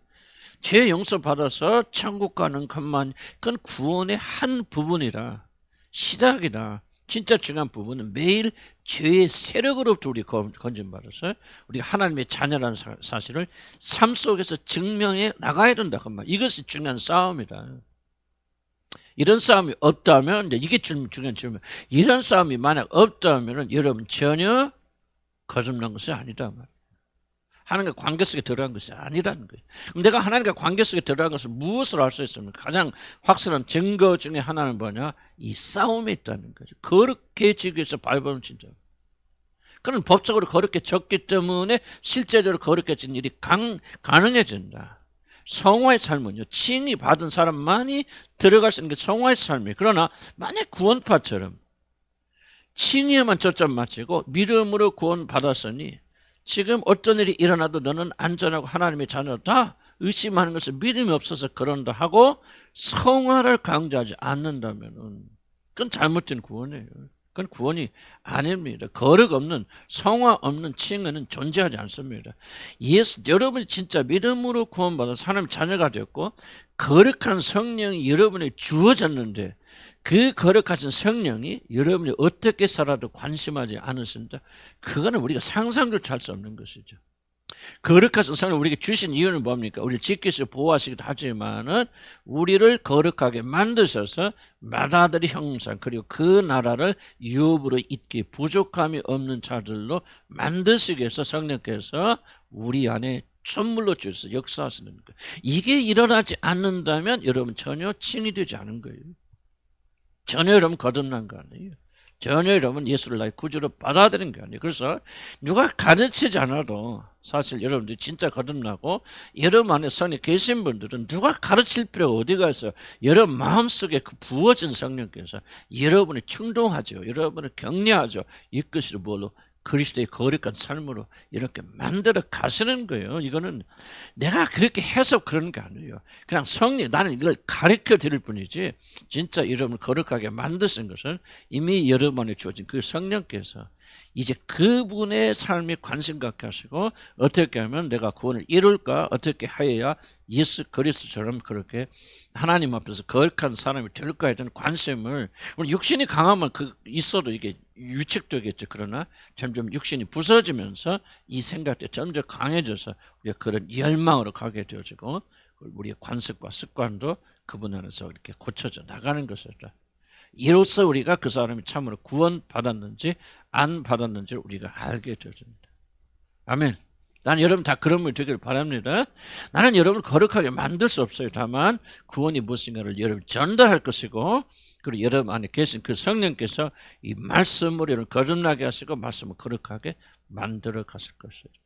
죄 용서받아서 천국 가는 것만 그건 구원의 한 부분이라. 시작이다. 진짜 중요한 부분은 매일 죄의 세력으로부터 우리 건진받아서 우리가 하나님의 자녀라는 사실을 삶 속에서 증명해 나가야 된다. 이것이 중요한 싸움이다. 이런 싸움이 없다면, 이제 이게 중요한 질문. 이런 싸움이 만약 없다면은 여러분 전혀 거듭난 것이 아니다 말이에요. 하나님과 관계 속에 들어간 것이 아니라는 거예요. 그럼 내가 하나님과 관계 속에 들어간 것을 무엇으로 알 수 있습니까? 가장 확실한 증거 중에 하나는 뭐냐? 이 싸움에 있다는 거죠. 거룩해 지기 위해서 밟으면 진짜. 그는 법적으로 거룩해졌기 때문에 실제적으로 거룩해진 일이 가능해진다. 성화의 삶은요, 칭의 받은 사람만이 들어갈 수 있는 게 성화의 삶이에요. 그러나 만약 구원파처럼 칭의에만 초점 맞추고 믿음으로 구원받았으니 지금 어떤 일이 일어나도 너는 안전하고 하나님의 자녀다, 의심하는 것은 믿음이 없어서 그런다 하고 성화를 강조하지 않는다면 그건 잘못된 구원이에요. 그건 구원이 아닙니다. 거룩 없는, 성화 없는 칭의는 존재하지 않습니다. 여러분이 진짜 믿음으로 구원받아서 하나님의 자녀가 되었고 거룩한 성령이 여러분에 주어졌는데 그 거룩하신 성령이 여러분이 어떻게 살아도 관심하지 않으신다. 그거는 우리가 상상조차 할 수 없는 것이죠. 거룩하신 성령 우리에게 주신 이유는 뭡니까? 우리를 지키시고 보호하시기도 하지만은 우리를 거룩하게 만드셔서 나라들의 형상 그리고 그 나라를 유업으로 잇기 부족함이 없는 자들로 만드시기 위해서 성령께서 우리 안에 선물로 주셔서 역사하시는 거예요. 이게 일어나지 않는다면 여러분 전혀 칭의되지 않은 거예요. 전혀 여러분 거듭난 거 아니에요. 전혀 여러분 예수를 나의 구주로 받아들인 게 아니에요. 그래서 누가 가르치지 않아도 사실 여러분들이 진짜 거듭나고 여러분 안에 성령 계신 분들은 누가 가르칠 필요가 어디가 있어요. 여러분 마음속에 그 부어진 성령께서 여러분을 충동하죠. 여러분을 격려하죠. 이끄시로 뭘로? 그리스도의 거룩한 삶으로 이렇게 만들어 가시는 거예요. 이거는 내가 그렇게 해서 그런 게 아니에요. 그냥 성령, 나는 이걸 가르쳐 드릴 뿐이지 진짜 여러분을 거룩하게 만드신 것은 이미 여러분 안에 주어진 그 성령께서 이제 그분의 삶에 관심 갖게 하시고 어떻게 하면 내가 구원을 이룰까, 어떻게 하여야 예수 그리스도처럼 그렇게 하나님 앞에서 거룩한 사람이 될까에 대한 관심을, 육신이 강하면 있어도 이게 유축되겠죠. 그러나 점점 육신이 부서지면서 이 생각들이 점점 강해져서 우리가 그런 열망으로 가게 되어지고 우리의 관습과 습관도 그분 안에서 이렇게 고쳐져 나가는 것이다. 이로써 우리가 그 사람이 참으로 구원받았는지 안 받았는지를 우리가 알게 되어집니다. 아멘. 나는 여러분 다 그런 분이 되기를 바랍니다. 나는 여러분을 거룩하게 만들 수 없어요. 다만 구원이 무엇인가를 여러분 전달할 것이고 그리고 여러분 안에 계신 그 성령께서 이 말씀으로 여러분 거듭나게 하시고 말씀을 거룩하게 만들어 가실 것입니다.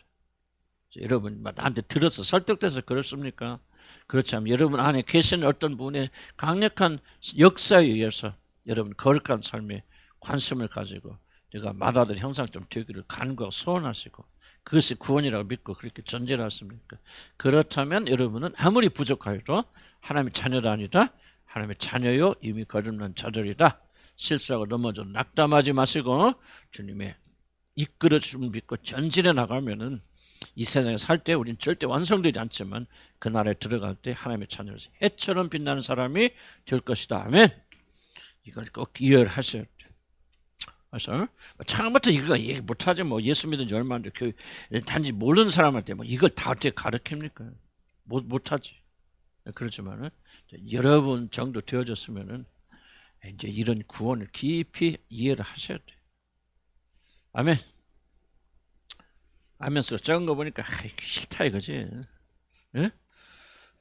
여러분 나한테 들어서 설득돼서 그렇습니까? 그렇지 않으면 여러분 안에 계신 어떤 분의 강력한 역사에 의해서 여러분 거룩한 삶에 관심을 가지고 내가 마다들 형상 좀 되기를 간구하고 소원하시고 그것이 구원이라고 믿고 그렇게 전제를 하십니까? 그렇다면 여러분은 아무리 부족하여도 하나님의 자녀가 아니다. 하나님의 자녀요 이미 거듭난 자들이다. 실수하고 넘어져 낙담하지 마시고 주님의 이끌어주심을 믿고 전진해 나가면은 이 세상에 살 때 우리는 절대 완성되지 않지만 그 나라에 들어갈 때 하나님의 자녀로서 해처럼 빛나는 사람이 될 것이다. 아멘. 이걸 꼭 이해하셔야 돼요. 그래서 처음부터 이거 얘기 못하지 뭐 예수 믿은 지 얼마 안 돼 교회 단지 모르는 사람한테 뭐 이걸 다 어떻게 가르칩니까? 못하지. 그렇지만은 여러분 정도 되어졌으면은 이제 이런 구원을 깊이 이해를 하셔야 돼요. 아멘. 하면서 적은 거 보니까 싫다 이거지. 예?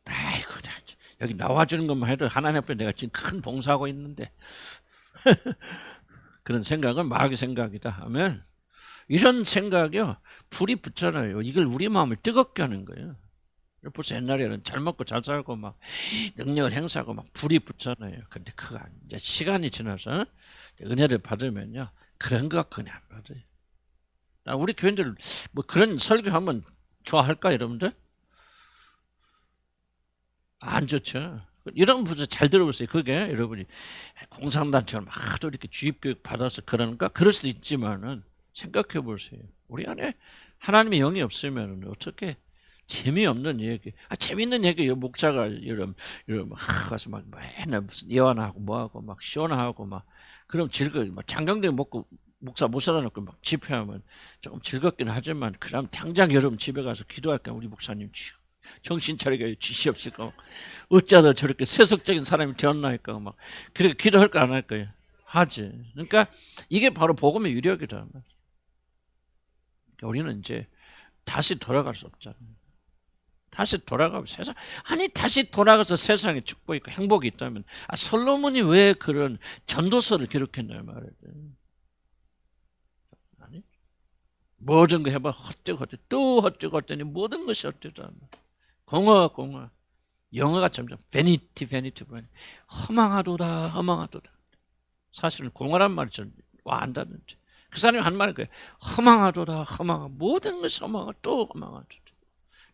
아이고 여기 나와주는 것만 해도 하나님 앞에 내가 지금 큰 봉사하고 있는데 그런 생각은 마귀 생각이다 하면 이런 생각이요 불이 붙잖아요. 이걸 우리 마음을 뜨겁게 하는 거예요. 벌써 옛날에는 잘 먹고 잘 살고 막 능력을 행사하고 막 불이 붙잖아요. 근데 그거 이제 시간이 지나서 은혜를 받으면요 그런 거 그냥 안 받아요. 우리 교인들 뭐 그런 설교하면 좋아할까 여러분들? 안 좋죠. 이런 분들 잘 들어보세요. 그게 여러분이 공산단처럼 하도 이렇게 주입교육 받아서 그러는가? 그럴 수도 있지만은 생각해 보세요. 우리 안에 하나님의 영이 없으면 어떻게 재미없는 얘기, 재밌는 얘기 목자가 이런 가서 막 맨날 무슨 예언하고 뭐하고 막 시원하고 막 그럼 즐거워. 막 장경대 먹고 목사 못 살아놓고 막 집회하면 조금 즐겁긴 하지만 그럼 당장 여러분 집에 가서 기도할까 우리 목사님 정신 차리게 지시 없을까? 어쩌다 저렇게 세속적인 사람이 되었나니까 막 그렇게 기도할까 안 할까요? 하지. 그러니까 이게 바로 복음의 위력이다. 그러니까 우리는 이제 다시 돌아갈 수 없잖아요. 다시 돌아가면 세상 다시 돌아가서 세상에 축복이 있고 행복이 있다면 솔로몬이 왜 그런 전도서를 기록했냐 말이에요. 아니 모든 거 해봐 헛되고 또 헛되고 헛되니 모든 것이 헛되다. 공허 영어가 점점 베니티 허망하도다. 사실은 공허란 말이 좀 와안다는지 그 사람이 한 말은 거예요. 허망하도다. 모든 것이 허망하 또 허망하도다.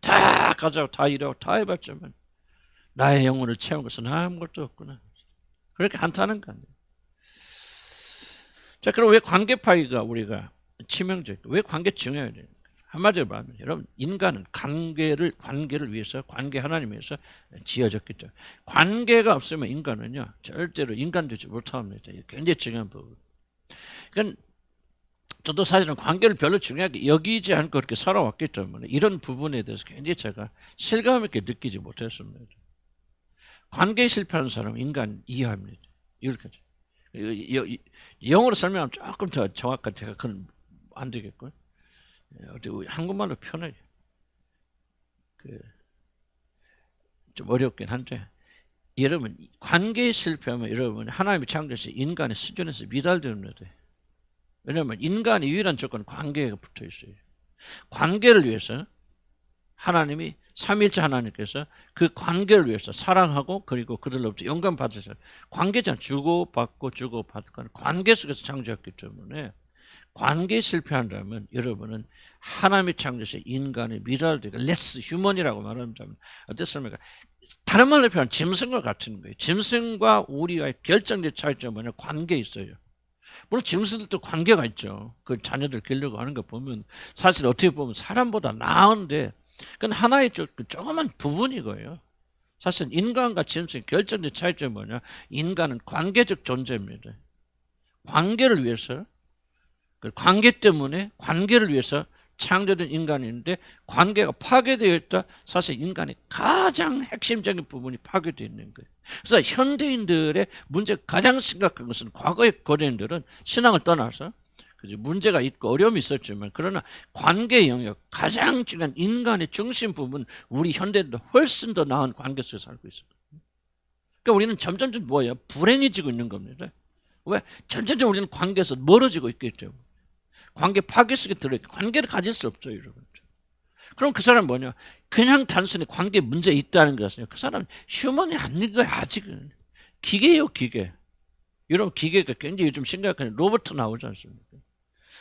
다 가져고 다 이러고 다 해봤지만 나의 영혼을 채운 것은 아무것도 없구나. 그렇게 한탄한 거 아니에요. 자, 그럼 왜 관계파이가 우리가 치명적? 왜 관계 중요해야 돼요? 한마디로 말하면 여러분 인간은 관계를 위해서 관계 하나님 위해서 지어졌기 때문에 관계가 없으면 인간은요 절대로 인간 되지 못합니다. 굉장히 중요한 부분. 그러니까 저도 사실은 관계를 별로 중요하게 여기지 않고 그렇게 살아왔기 때문에 이런 부분에 대해서 굉장히 제가 실감 있게 느끼지 못했습니다. 관계에 실패하는 사람은 인간 이해합니다. 여기까지. 영어로 설명하면 조금 더 정확한 제가 그건 안 되겠고요. 한국말로 표현하기 좀 어렵긴 한데 여러분 관계에 실패하면 여러분 하나님이 창조하신 인간의 수준에서 미달됩니다. 왜냐하면 인간의 유일한 조건은 관계가 붙어 있어요. 관계를 위해서 하나님이 삼위일체 하나님께서 그 관계를 위해서 사랑하고 그리고 그들로부터 영감 받으셔. 관계잖아. 주고받고 관계 속에서 창조했기 때문에 관계에 실패한다면 여러분은 하나님이 창조하신 인간의 미랄되고 레스 휴먼이라고 말한다면 어떻습니까? 다른 말로 표현하면 짐승과 같은 거예요. 짐승과 우리와의 결정적 차이점은 뭐냐? 관계에 있어요. 물론 짐승들도 관계가 있죠. 그 자녀들 기르려고 하는 거 보면 사실 어떻게 보면 사람보다 나은데 그건 하나의 조그만 부분이고요. 사실 인간과 짐승의 결정적 차이점이 뭐냐? 인간은 관계적 존재입니다. 관계를 위해서 관계 때문에 관계를 위해서 창조된 인간인데 관계가 파괴되어 있다. 사실 인간의 가장 핵심적인 부분이 파괴되어 있는 거예요. 그래서 현대인들의 문제가 가장 심각한 것은 과거의 고대인들은 신앙을 떠나서 문제가 있고 어려움이 있었지만 그러나 관계 영역 가장 중요한 인간의 중심 부분 우리 현대인들 훨씬 더 나은 관계 속에서 살고 있어요. 그러니까 우리는 점점 뭐예요? 불행해지고 있는 겁니다. 왜? 점점 우리는 관계에서 멀어지고 있기 때문에. 관계 파괴 속에 들어있고 관계를 가질 수 없죠, 여러분. 그럼 그 사람은 뭐냐? 그냥 단순히 관계에 문제 있다는 것은 그 사람은 휴먼이 아닌 거야, 아직은. 기계예요, 기계. 여러분, 기계가 굉장히 요즘 심각한 로봇 나오지 않습니까?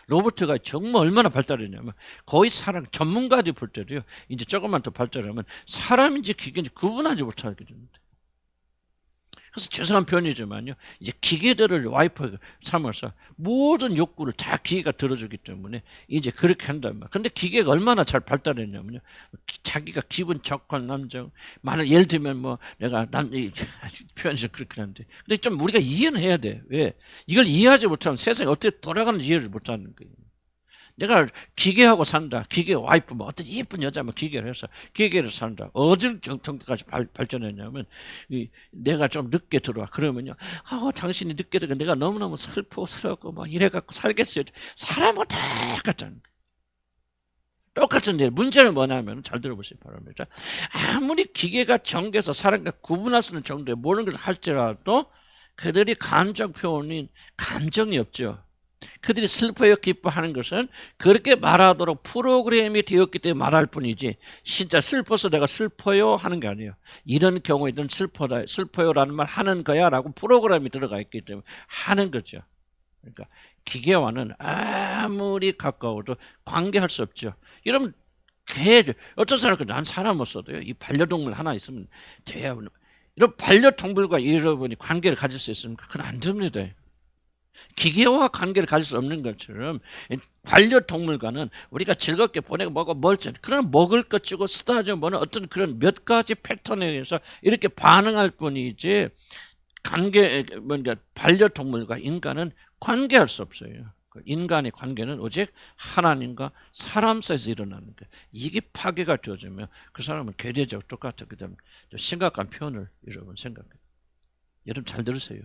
로봇가 정말 얼마나 발달했냐면 거의 사람 전문가들이 볼 때도요. 이제 조금만 더 발달하면 사람인지 기계인지 구분하지 못하게 됩니다. 그래서 죄송한 표현이지만요. 이제 기계들을 와이프 삼아서 모든 욕구를 다 기계가 들어주기 때문에 이제 그렇게 한단 말이에요. 근데 기계가 얼마나 잘 발달했냐면요. 자기가 기분 좋고 남정 만약 예를 들면 뭐 내가 표현이 좀 그렇긴 한데 근데 좀 우리가 이해는 해야 돼. 왜? 이걸 이해하지 못하면 세상이 어떻게 돌아가는지 이해를 못하는 거예요. 내가 기계하고 산다. 기계 와이프 뭐 어떤 예쁜 여자 뭐 기계를 해서 기계를 산다. 어느 정도까지 발전했냐면 내가 좀 늦게 들어와. 그러면요. 당신이 늦게 들어가 내가 너무너무 슬프고 막 이래갖고 살겠어요. 사람하고 똑같다는 거예요. 똑같은데 문제는 뭐냐면 잘 들어보시기 바랍니다. 아무리 기계가 정교해서 사람과 구분할 수 있는 정도의 모든 걸 할지라도 그들이 감정 표현인 감정이 없죠. 그들이 슬퍼요 기뻐하는 것은 그렇게 말하도록 프로그램이 되었기 때문에 말할 뿐이지 진짜 슬퍼서 내가 슬퍼요 하는 게 아니에요. 이런 경우에는 슬퍼요라는 말 하는 거야 라고 프로그램이 들어가 있기 때문에 하는 거죠. 그러니까 기계와는 아무리 가까워도 관계할 수 없죠. 여러분 어떤 사람은 난 사람으로서도요 이 반려동물 하나 있으면 돼야 이런 반려동물과 여러분이 관계를 가질 수 있습니까? 그건 안 됩니다. 기계와 관계를 가질 수 없는 것처럼 반려동물과는 우리가 즐겁게 보내고 먹고 멀지 그러나 먹을 것 주고 쓰다듬어 보는 어떤 그런 몇 가지 패턴에 의해서 이렇게 반응할 뿐이지 반려동물과 인간은 관계할 수 없어요. 인간의 관계는 오직 하나님과 사람 사이에서 일어나는 거예요. 이게 파괴가 되어지면 그 사람은 괴뢰적 똑같아. 그다음 심각한 표현을 여러분 생각해요. 여러분 잘 들으세요.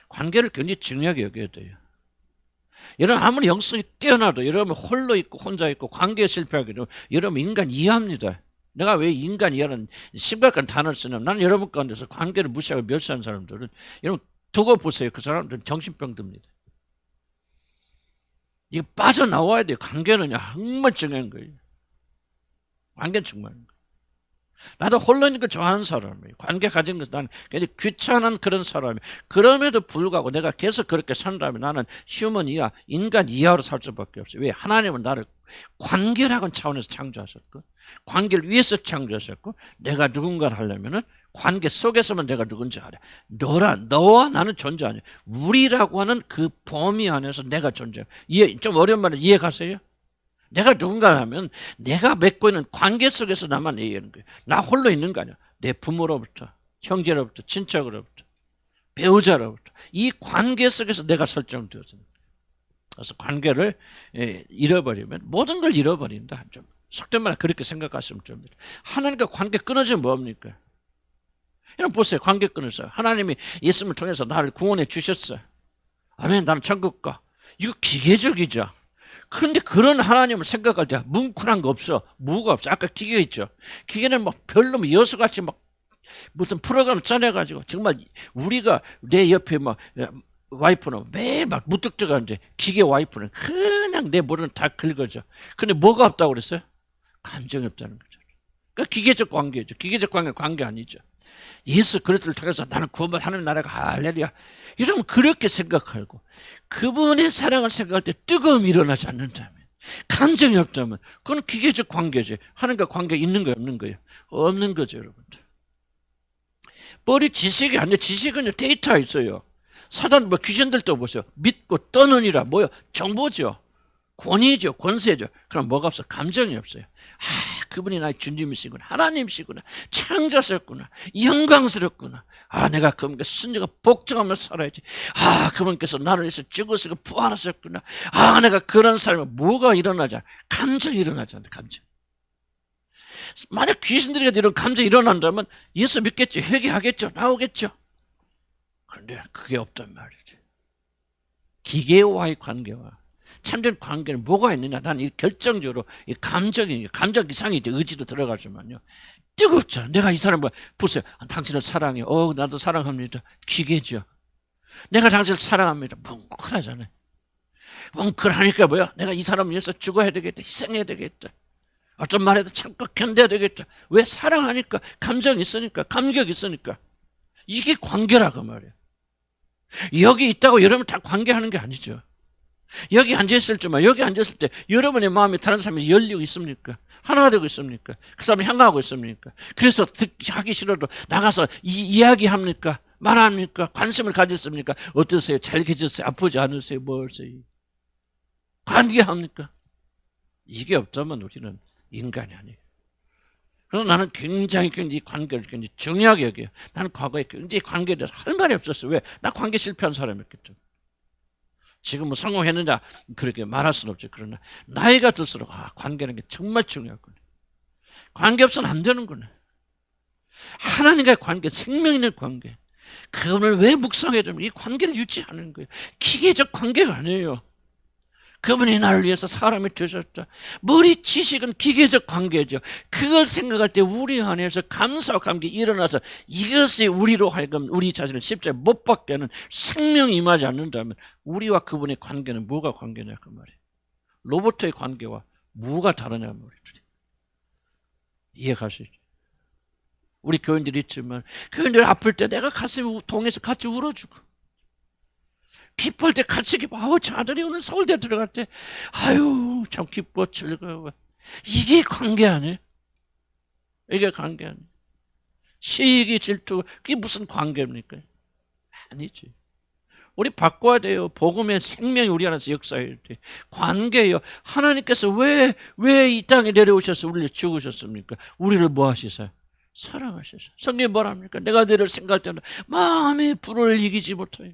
관계를 굉장히 중요하게 여겨야 돼요. 여러분 아무리 영성이 뛰어나도 여러분 홀로 있고 혼자 있고 관계에 실패하게 되면 여러분 인간 이해합니다. 내가 왜 인간 이해라는 심각한 단어를 쓰냐면 나는 여러분 가운데서 관계를 무시하고 멸시하는 사람들은 여러분 두고 보세요. 그 사람들은 정신병 듭니다. 이거 빠져나와야 돼요. 관계는 정말 중요한 거예요. 관계는 정말. 나도 홀로 있는 거 좋아하는 사람이에요. 관계 가진 것은 나는 굉장히 귀찮은 그런 사람이에요. 그럼에도 불구하고 내가 계속 그렇게 산다면 나는 휴먼 이하, 인간 이하로 살 수밖에 없어요. 왜? 하나님은 나를 관계라는 차원에서 창조하셨고 관계를 위해서 창조하셨고 내가 누군가를 하려면은 관계 속에서만 내가 누군지 알아. 너와 나는 존재하냐. 우리라고 하는 그 범위 안에서 내가 존재해. 좀 어려운 말을 이해 가세요? 내가 누군가 하면 내가 맺고 있는 관계 속에서 나만 얘기하는 거예요. 나 홀로 있는 거 아니야. 내 부모로부터, 형제로부터, 친척으로부터, 배우자로부터. 이 관계 속에서 내가 설정되어집니다. 그래서 관계를 잃어버리면 모든 걸 잃어버린다. 좀 속된 말 그렇게 생각하시면 됩니다. 하나님과 관계 끊어지면 뭡니까? 여러분 보세요. 관계 끊어서 하나님이 예수님을 통해서 나를 구원해 주셨어요. 아멘. 나는 천국 가. 이거 기계적이죠. 그런데 그런 하나님을 생각할 때 뭉클한 거 없어. 무가 없어. 아까 기계 있죠. 기계는 막 별로 여수같이 막 무슨 프로그램 짜내가지고 정말 우리가 내 옆에 막 와이프는 매일 막 무뚝뚝한데 기계 와이프는 그냥 내 머리는 다 긁어져. 근데 뭐가 없다고 그랬어요? 감정이 없다는 거죠. 그러니까 기계적 관계죠. 기계적 관계 아니죠. 예수 그리스도를 통해서 나는 구원받은 하나님 나라가 할렐루야. 이러면 그렇게 생각하고 그분의 사랑을 생각할 때 뜨거움이 일어나지 않는다면 감정이 없다면 그건 기계적 관계지. 하나님과 관계 있는 거예요? 없는 거예요? 없는 거죠 여러분들. 머리 지식이 아니에요. 지식은 데이터가 있어요. 사단 귀신들도 보세요. 믿고 떠느니라 뭐요? 정보죠. 권위죠. 권세죠. 그럼 뭐가 없어? 감정이 없어요. 그분이 나의 주님이시구나. 하나님이시구나. 창조하셨구나. 영광스럽구나. 내가 그분께 순종과 복종하며 살아야지. 그분께서 나를 위해서 죽으시고 부활하셨구나. 내가 그런 삶에 뭐가 일어나자. 감정이 일어나지 않는다. 감정. 만약 귀신들에게 이런 감정이 일어난다면 예수 믿겠죠. 회개하겠죠. 나오겠죠. 그런데 그게 없단 말이죠. 기계와의 관계와 참된 관계는 뭐가 있느냐? 나는 이 결정적으로 이 감정 이상이 이제 의지도 들어가지만요. 뜨겁죠. 내가 이 사람을 보세요. 당신을 사랑해. 나도 사랑합니다. 기계죠. 내가 당신을 사랑합니다. 뭉클하잖아요. 뭉클하니까 뭐야? 내가 이 사람을 위해서 죽어야 되겠다. 희생해야 되겠다. 어떤 말에도 참고 견뎌야 되겠다. 왜? 사랑하니까. 감정이 있으니까. 감격이 있으니까. 이게 관계라고 말이에요. 여기 있다고 여러분 다 관계하는 게 아니죠. 여기 앉아있을 때만 여기 앉았을 때 여러분의 마음이 다른 사람이 열리고 있습니까? 하나가 되고 있습니까? 그 사람을 향하고 있습니까? 그래서 하기 싫어도 나가서 이야기합니까? 말합니까? 관심을 가졌습니까? 어떠세요? 잘 계셨어요? 아프지 않으세요? 뭐세요? 관계합니까? 이게 없다면 우리는 인간이 아니에요. 그래서 나는 굉장히 이 관계를 굉장히 중요하게 여겨요. 나는 과거에 굉장히 관계에 대해서 할 말이 없었어요. 왜? 나 관계 실패한 사람이었기 때문에. 지금 뭐 성공했느냐 그렇게 말할 수는 없죠. 그러나 나이가 들수록 관계라는 게 정말 중요하구나. 관계 없으면 안 되는구나. 하나님과의 관계, 생명 있는 관계. 그분을 왜 묵상해야 되면 이 관계를 유지하는 거예요. 기계적 관계가 아니에요. 그분이 나를 위해서 사람이 되셨다. 머리 지식은 기계적 관계죠. 그걸 생각할 때 우리 안에서 감사와 감격이 일어나서 이것이 우리로 하여금 우리 자신을 십자가에 못 박게 하는 생명이 임하지 않는다면 우리와 그분의 관계는 뭐가 관계냐 그 말이에요. 로봇의 관계와 뭐가 다르냐 말이에요. 이해가시죠? 우리 교인들이 있지만 교인들 아플 때 내가 가슴이 동해서 같이 울어주고 기뻐할 때 같이 기뻐. 저 아들이 오늘 서울대 들어갈 때 참 기뻐 즐거워. 이게 관계 아니에요? 이게 관계 아니에요? 시기 질투 그게 무슨 관계입니까? 아니지. 우리 바꿔야 돼요. 복음의 생명이 우리 안에서 역사할 때 관계예요. 하나님께서 왜 이 땅에 내려오셔서 우리를 죽으셨습니까? 우리를 뭐 하시세요? 사랑하셔서. 성경이 뭐랍니까? 내가 너를 생각할 때는 마음의 불을 이기지 못해요.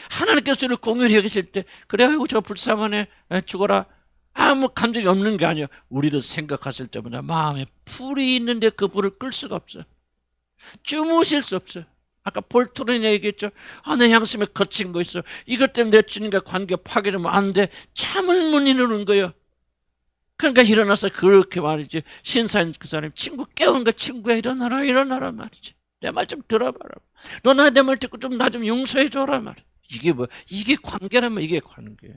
하나님께서 이를 공유히 여기실 때 그래 아이고 저 불쌍하네 죽어라 아무 감정이 없는 게 아니에요. 우리를 생각하실 때마다 마음에 불이 있는데 그 불을 끌 수가 없어요. 주무실 수 없어요. 아까 볼트론이 얘기했죠. 내 양심에 거친 거 있어. 이것 때문에 내 주님과 관계 파괴되면 안 돼. 잠을 못 이루는 거예요. 그러니까 일어나서 그렇게 말이지. 신사인 그 사람이 친구 깨운 거 친구야 일어나라 말이지. 내 말 좀 들어봐라. 너 나 내 말 듣고 좀 나 좀 용서해 줘라 말이야. 이게 뭐 이게 관계라면 이게 관계.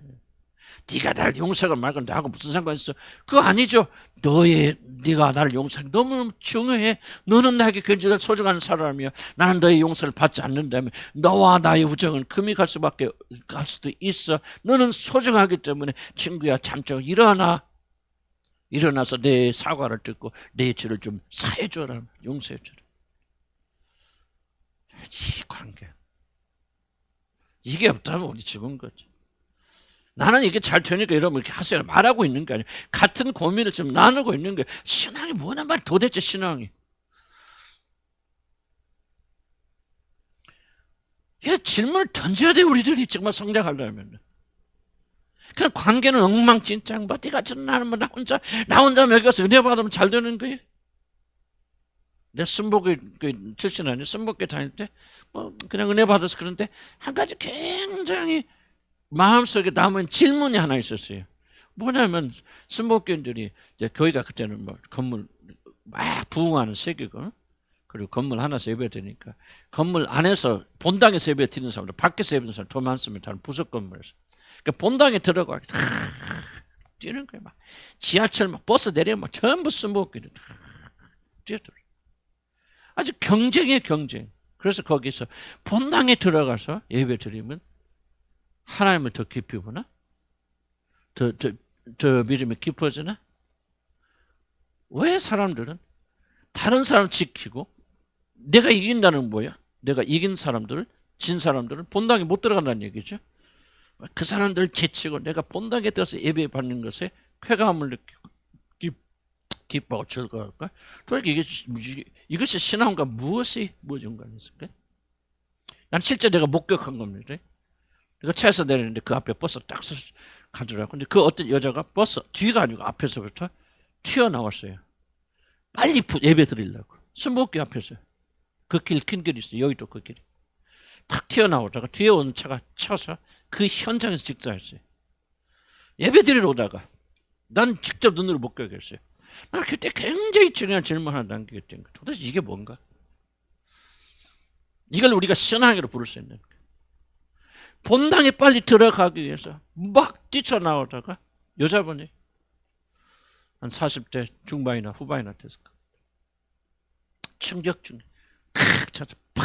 네가 나를 용서하고 말고 나하고 무슨 상관 있어? 그거 아니죠. 네가 나를 용서하기 너무 중요해. 너는 나에게 굉장히 소중한 사람이야. 나는 너의 용서를 받지 않는다면 너와 나의 우정은 금이 갈 수도 있어. 너는 소중하기 때문에 친구야 잠깐 일어나서 내 사과를 듣고 내 죄를 좀 사해줘라. 용서해줘라. 이 관계. 이게 없다면 우리 죽은 거죠. 나는 이게 잘 되니까 여러분 이렇게 하세요. 말하고 있는 게 아니에요. 같은 고민을 지금 나누고 있는 거예요. 신앙이 뭐냐 말 도대체 신앙이. 이런 질문을 던져야 돼 우리들이 정말 성장하려면. 그냥 관계는 엉망진창. 뭐 네가 나는 뭐 나 혼자 여기 가서 은혜 받으면 잘 되는 거예요. 내 순복에 출신 아니에요. 순복에 다닐 때 뭐 그냥 은혜 받아서 그런데 한 가지 굉장히 마음속에 남은 질문이 하나 있었어요. 뭐냐면 순복교인들이 이제 교회가 그때는 뭐 건물 막 부흥하는 세계고 그리고 건물 하나서 예배 드리니까 건물 안에서 본당에서 예배 드리는 사람들 밖에서 예배 드리는 사람 더 많습니다. 다른 부속 건물에서. 그러니까 본당에 들어가 뛰는 거예요. 막 지하철 막 버스 내리면 막 전부 순복교인들 뛰어들어. 아주 경쟁이에요 경쟁. 그래서 거기서 본당에 들어가서 예배 드리면 하나님을 더 깊이 보나? 더 믿음이 깊어지나? 왜 사람들은 다른 사람 지키고 내가 이긴다는 뭐야? 내가 이긴 사람들을 진 사람들은 본당에 못 들어간다는 얘기죠. 그 사람들을 제치고 내가 본당에 들어서 예배 받는 것에 쾌감을 느끼고 기뻐하고 즐거울까? 도대체 이것이 신앙과 무엇이 연관이 있을까? 난 실제 내가 목격한 겁니다. 내가 차에서 내리는데 그 앞에 버스 딱 가더라고. 근데 그 어떤 여자가 버스 뒤가 아니고 앞에서부터 튀어나왔어요. 빨리 예배 드리려고. 순복교 앞에서. 그 길, 큰 길이 있어요. 여의도 그 길이. 탁 튀어나오다가 뒤에 온 차가 쳐서 그 현장에서 직사했어요. 예배 드리러 오다가 난 직접 눈으로 목격했어요. 난 그때 굉장히 중요한 질문 하나 남기게 된 거예요. 도대체 이게 뭔가? 이걸 우리가 신앙으로 부를 수 있는 거예요. 본당에 빨리 들어가기 위해서 막 뛰쳐나오다가 여자분이 한 40대 중반이나 후반이나 됐을 거예요. 충격 중에 탁 쳐서 팍.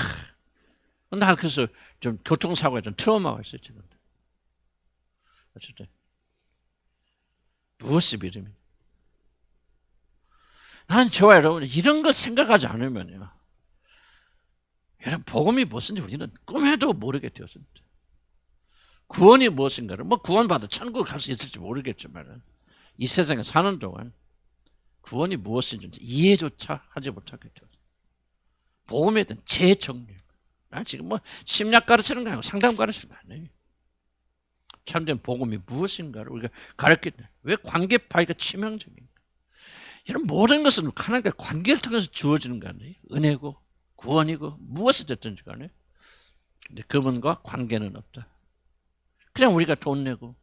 나 그래서 좀 교통사고에 좀 트라우마가 있어요 지금. 어쨌든 무엇이 믿음이? 나는 저와 여러분이 이런 거 생각하지 않으면요. 여러분 복음이 무엇인지 우리는 꿈에도 모르게 되었습니다. 구원이 무엇인가를 뭐 구원받아 천국을 갈 수 있을지 모르겠지만 이 세상에 사는 동안 구원이 무엇인지 이해조차 하지 못하게 되었습니다. 복음에 대한 재정리. 난 지금 뭐 심리학 가르치는 거 아니고 상담 가르치는 거 아니에요. 참된 복음이 무엇인가를 우리가 가르치는 왜 관계 파괴가 치명적인가? 이런 모든 것은 하나님과 관계를 통해서 주어지는 거 아니에요? 은혜고 구원이고 무엇이 됐든지 간에. 근데 그분과 관계는 없다. 그냥 우리가 돈 내고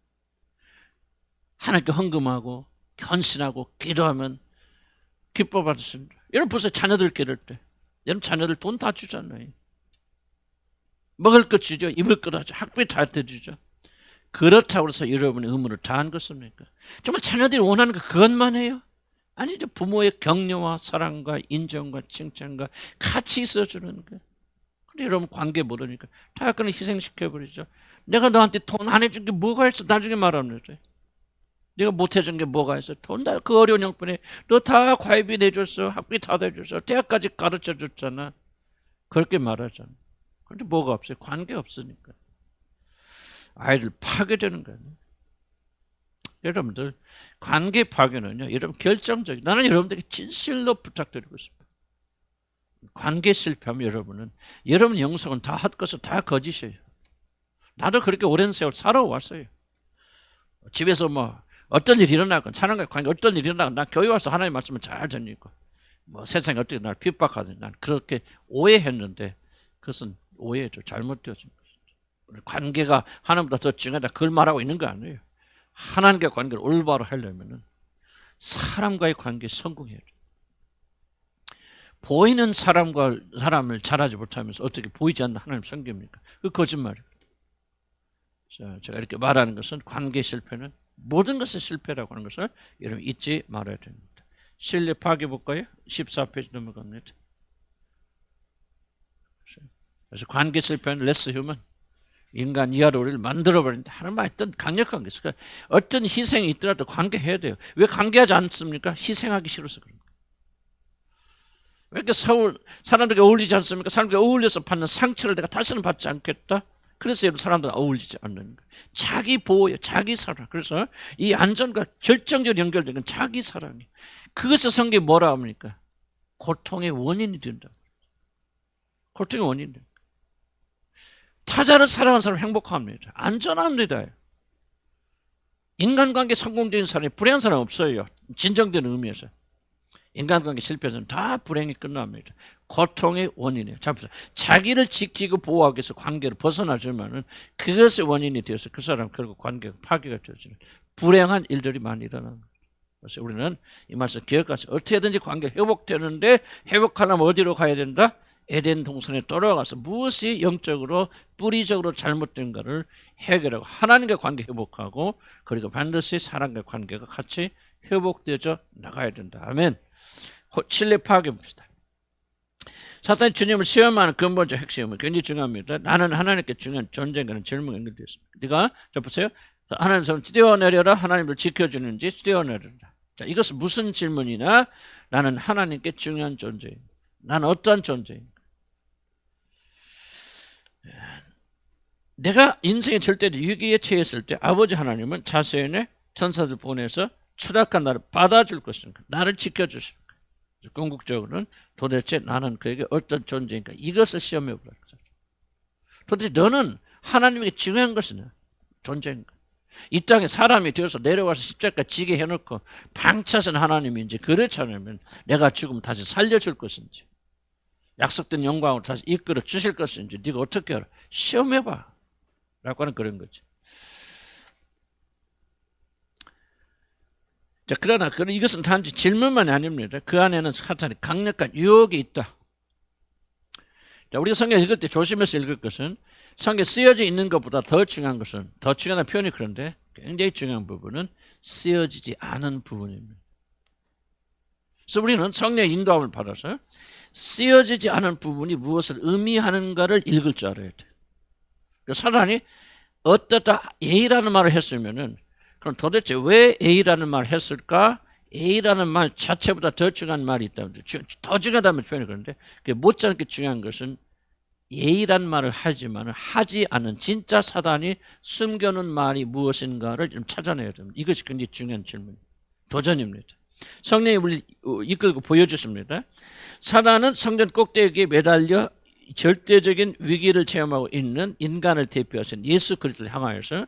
하나님께 헌금하고 헌신하고 기도하면 기뻐 받으십니다. 여러분 벌써 자녀들 기를 때 여러분 자녀들 돈 다 주잖아요. 먹을 것 주죠. 입을 것 하죠. 학비 다 대주죠. 그렇다고 해서 여러분의 의무를 다한 것입니까? 정말 자녀들이 원하는 거 그것만 해요? 아니죠. 부모의 격려와 사랑과 인정과 칭찬과 같이 있어주는 거예요. 근데 여러분 관계 모르니까 다 그냥 희생시켜버리죠. 내가 너한테 돈 안 해준 게 뭐가 있어? 나중에 말하면 돼. 내가 못 해준 게 뭐가 있어? 돈 다 그 어려운 형편에 너 다 과외비 내줬어. 학비 다 내줬어. 대학까지 가르쳐줬잖아. 그렇게 말하잖아. 그런데 뭐가 없어요? 관계 없으니까. 아이들 파괴되는 거예요. 여러분들 관계 파괴는요. 여러분 결정적인. 나는 여러분들에게 진실로 부탁드리고 싶어요. 관계 실패하면 여러분은 여러분 영성은 다 헛것을 다 거짓이에요. 나도 그렇게 오랜 세월 살아왔어요. 집에서 뭐 어떤 일이 일어나건 사람과 관계 어떤 일이 일어나건 난 교회 와서 하나님의 말씀을 잘 전하고 뭐 세상이 어떻게 날 핍박하든 난 그렇게 오해했는데 그것은 오해죠. 잘못되어진 것이죠. 관계가 하나님보다 더 중요하다 그걸 말하고 있는 거 아니에요. 하나님과의 관계를 올바로 하려면 사람과의 관계에 성공해야 돼요. 보이는 사람을 잘하지 못하면서 어떻게 보이지 않는 하나님 섬깁니까? 그 거짓말이에요. 자, 제가 이렇게 말하는 것은 관계 실패는 모든 것의 실패라고 하는 것을 여러분 잊지 말아야 됩니다. 신뢰 파괴 볼까요? 14페이지 넘어갑니다. 그래서 관계 실패는 레스 휴먼, 인간 이하로 우리를 만들어버린다 하는 말이 어떤 강력한 게 있어요. 어떤 희생이 있더라도 관계해야 돼요. 왜 관계하지 않습니까? 희생하기 싫어서 그럽니다. 왜 이렇게 사람들과 어울리지 않습니까? 사람들과 어울려서 받는 상처를 내가 다시는 받지 않겠다. 그래서 여러분 사람들은 어울리지 않는 거예요. 자기 보호예요. 자기 사랑. 그래서 이 안전과 결정적으로 연결된 건 자기 사랑이에요. 그것을 성경이 뭐라 합니까? 고통의 원인이 된다. 고통의 원인이 된다. 타자를 사랑하는 사람은 행복합니다. 안전합니다. 인간관계 성공적인 사람이 불행한 사람 없어요. 진정된 의미에서. 인간관계 실패는 다 불행이 끝납니다. 고통의 원인이에요. 자, 자기를 지키고 보호하기 위해서 관계를 벗어나지만은 그것의 원인이 되어서 그 사람 결국 관계가 파괴가 되어지는 불행한 일들이 많이 일어나는 거예요. 그래서 우리는 이 말씀 기억하세요. 어떻게든지 관계가 회복되는데 회복하려면 어디로 가야 된다? 에덴 동산에 돌아가서 무엇이 영적으로 뿌리적으로 잘못된가를 해결하고 하나님과 관계 회복하고 그리고 반드시 사람과 관계가 같이 회복되어져 나가야 된다. 아멘. 신뢰 파괴 봅시다. 사탄이 주님을 시험하는 근본적 핵심은 굉장히 중요합니다. 나는 하나님께 중요한 존재인가는 질문이 연결되어 있습니다. 네가 자 보세요. 하나님 손을 뛰어내려라. 하나님을 지켜주는지 뛰어내려라. 자, 이것은 무슨 질문이냐? 나는 하나님께 중요한 존재입니다. 나는 어떠한 존재인가? 내가 인생의 절대적 위기에 처했을 때 아버지 하나님은 자신의 천사들 보내서 추락한 나를 받아줄 것인가? 나를 지켜주실까? 궁극적으로는 도대체 나는 그에게 어떤 존재인가? 이것을 시험해 보라. 도대체 너는 하나님에게 중요한 것이냐? 존재인가? 이 땅에 사람이 되어서 내려와서 십자가 지게 해놓고 방차선 하나님인지 그렇지 않으면 내가 죽으면 다시 살려줄 것인지 약속된 영광으로 다시 이끌어 주실 것인지 네가 어떻게 알아? 시험해봐 라고 하는 그런 거지. 자, 그러나 이것은 단지 질문만이 아닙니다. 그 안에는 사탄의 강력한 유혹이 있다. 자, 우리가 성경 읽을 때 조심해서 읽을 것은 성경에 쓰여져 있는 것보다 더 중요한 것은 더 중요한 표현이 그런데 굉장히 중요한 부분은 쓰여지지 않은 부분입니다. 그래서 우리는 성령의 인도함을 받아서 쓰여지지 않은 부분이 무엇을 의미하는가를 읽을 줄 알아야 돼. 사단이 어떻다 A라는 말을 했으면은 그럼 도대체 왜 A라는 말을 했을까? A라는 말 자체보다 더 중요한 말이 있다면 더 중요하다면 표현이 그런데 못지않게 중요한 것은 A라는 말을 하지만 하지 않은 진짜 사단이 숨겨놓은 말이 무엇인가를 좀 찾아내야 됩니다. 이것이 굉장히 중요한 질문입니다. 도전입니다. 성령이 우리 이끌고 보여주십니다. 사단은 성전 꼭대기에 매달려 절대적인 위기를 체험하고 있는 인간을 대표하신 예수 그리스도를 향하여서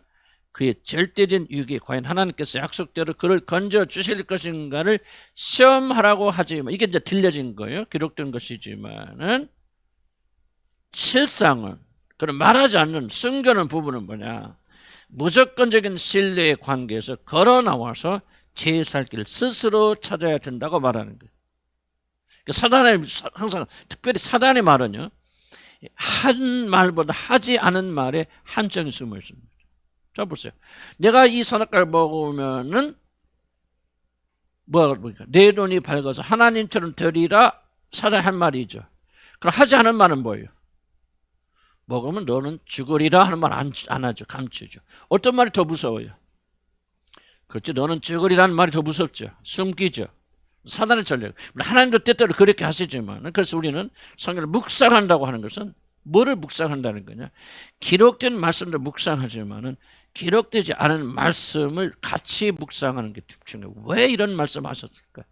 그의 절대적인 위기에 과연 하나님께서 약속대로 그를 건져 주실 것인가를 시험하라고 하지만 이게 이제 들려진 거예요. 기록된 것이지만은 실상은 그런 말하지 않는 숨겨놓은 부분은 뭐냐? 무조건적인 신뢰의 관계에서 걸어 나와서 제 살 길을 스스로 찾아야 된다고 말하는 거예요. 사단의 항상 특별히 사단의 말은요. 한 말보다 하지 않은 말에 한정이 숨어 있습니다. 자 보세요. 내가 이 선악과를 먹으면은 뭐니까 내 눈이 밝아서 하나님처럼 되리라 사단이 한 말이죠. 그럼 하지 않은 말은 뭐예요? 먹으면 너는 죽으리라 하는 말 안 하죠. 감추죠. 어떤 말이 더 무서워요? 그렇지. 너는 죽으리라는 말이 더 무섭죠. 숨기죠. 사단의 전략. 하나님도 때때로 그렇게 하시지만 그래서 우리는 성경을 묵상한다고 하는 것은 뭐를 묵상한다는 거냐? 기록된 말씀도 묵상하지만은 기록되지 않은 말씀을 같이 묵상하는 게 중요해요. 왜 이런 말씀 하셨을까?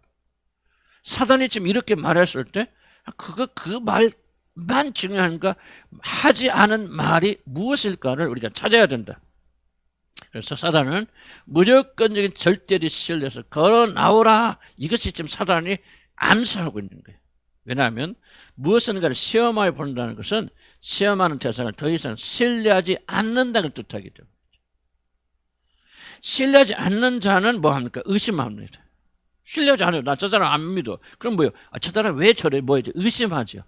사단이 지금 이렇게 말했을 때 그 말 무엇만 중요한가? 하지 않은 말이 무엇일까를 우리가 찾아야 된다. 그래서 사단은 무조건적인 절대를 시험에서 걸어 나오라. 이것이 지금 사단이 암시하고 있는 거예요. 왜냐하면 무엇인가를 시험하여 본다는 것은 시험하는 대상을 더 이상 신뢰하지 않는다는 뜻하기 때문에. 신뢰하지 않는 자는 뭐합니까? 의심합니다. 신뢰하지 않아요. 나 저 사람 안 믿어. 그럼 뭐요? 저 사람 왜 저래? 뭐지? 의심하죠.